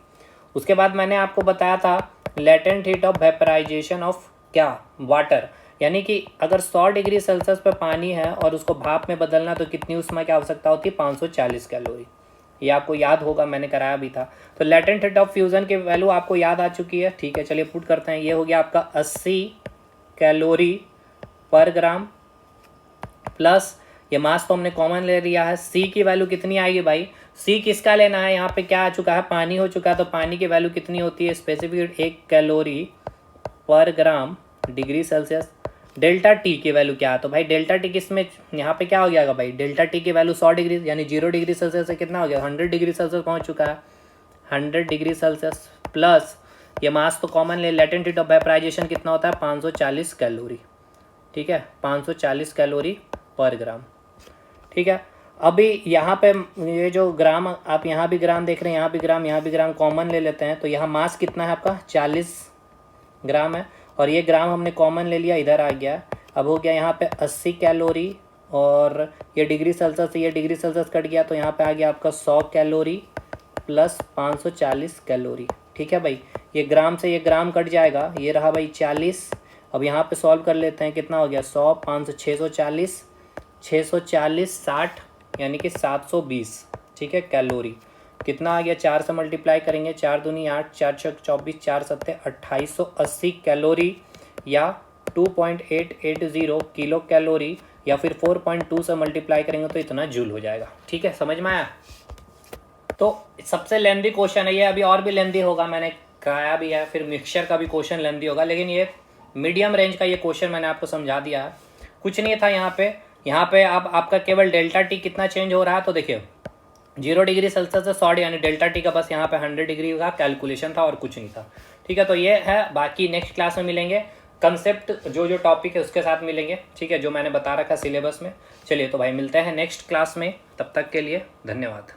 उसके बाद मैंने आपको बताया था latent heat of vaporization of क्या, वाटर, यानी कि अगर 100 डिग्री सेल्सियस पे पानी है और उसको भाप में बदलना तो कितनी ऊष्मा की आवश्यकता होती है, 540 कैलोरी। ये आपको याद होगा, मैंने कराया भी था। तो लेटेंट हीट ऑफ फ्यूजन की वैल्यू आपको याद आ चुकी है, ठीक है। चलिए पुट करते हैं, ये हो गया आपका 80 कैलोरी पर ग्राम, प्लस ये मास तो हमने कॉमन ले लिया है, सी की वैल्यू कितनी आएगी भाई, सी किसका लेना है, यहाँ पे क्या आ चुका है, पानी हो चुका है, तो पानी की वैल्यू कितनी होती है, स्पेसिफिक 1 कैलोरी पर gram degree Celsius. Delta T की वैल्यू क्या है, तो भाई डेल्टा टी किसमें, यहाँ पे क्या हो जाएगा भाई, डेल्टा टी की वैल्यू 100 डिग्री, यानी 0 डिग्री सेल्सियस से कितना हो गया, 100 डिग्री सेल्सियस पहुँच चुका है, 100 डिग्री सेल्सियस, प्लस ये मास तो कॉमन ले, लेटेंट हीट ऑफ वेपराइजेशन कितना होता है, 540 कैलोरी, ठीक है, 540 कैलोरी पर ग्राम, ठीक है। अभी यहाँ पे ये जो ग्राम, आप यहाँ भी ग्राम देख रहे हैं, यहाँ भी ग्राम, यहाँ भी ग्राम, कॉमन ले लेते हैं, तो यहाँ मास कितना है आपका, 40 ग्राम है, और ये ग्राम हमने कॉमन ले लिया, इधर आ गया। अब हो गया यहाँ पे 80 कैलोरी, और ये डिग्री सेल्सियस से ये डिग्री सेल्सियस कट गया, तो यहाँ पे आ गया आपका 100 कैलोरी प्लस 540 कैलोरी, ठीक है भाई। ये ग्राम से ये ग्राम कट जाएगा, ये रहा भाई 40। अब यहाँ पे सॉल्व कर लेते हैं, कितना हो गया, 100 500 640, 60 यानी कि 720, ठीक है, कैलोरी। कितना आ गया, 4 से मल्टीप्लाई करेंगे, 4 दूनी 8, 4 छक 24, 4 सत्ते 2880 कैलोरी, या 2.880 किलो कैलोरी, या फिर 4.2 से मल्टीप्लाई करेंगे तो इतना जूल हो जाएगा, ठीक है, समझ में आया। तो सबसे लेंदी क्वेश्चन है ये, अभी और भी लेंदी होगा, मैंने कहा भी है, फिर मिक्सचर का भी क्वेश्चन लेंदी होगा, लेकिन ये मीडियम रेंज का ये क्वेश्चन मैंने आपको समझा दिया है। कुछ नहीं था यहाँ पे अब आपका केवल डेल्टा टी कितना चेंज हो रहा है, तो देखिए 0 डिग्री सेल्सियस से 100 यानी डेल्टा टी का बस यहाँ पे 100 डिग्री का कैलकुलेशन था और कुछ नहीं था। ठीक है, तो ये है। बाकी नेक्स्ट क्लास में मिलेंगे, कंसेप्ट जो टॉपिक है उसके साथ मिलेंगे। ठीक है, जो मैंने बता रखा सिलेबस में। चलिए तो भाई मिलते हैं नेक्स्ट क्लास में, तब तक के लिए धन्यवाद।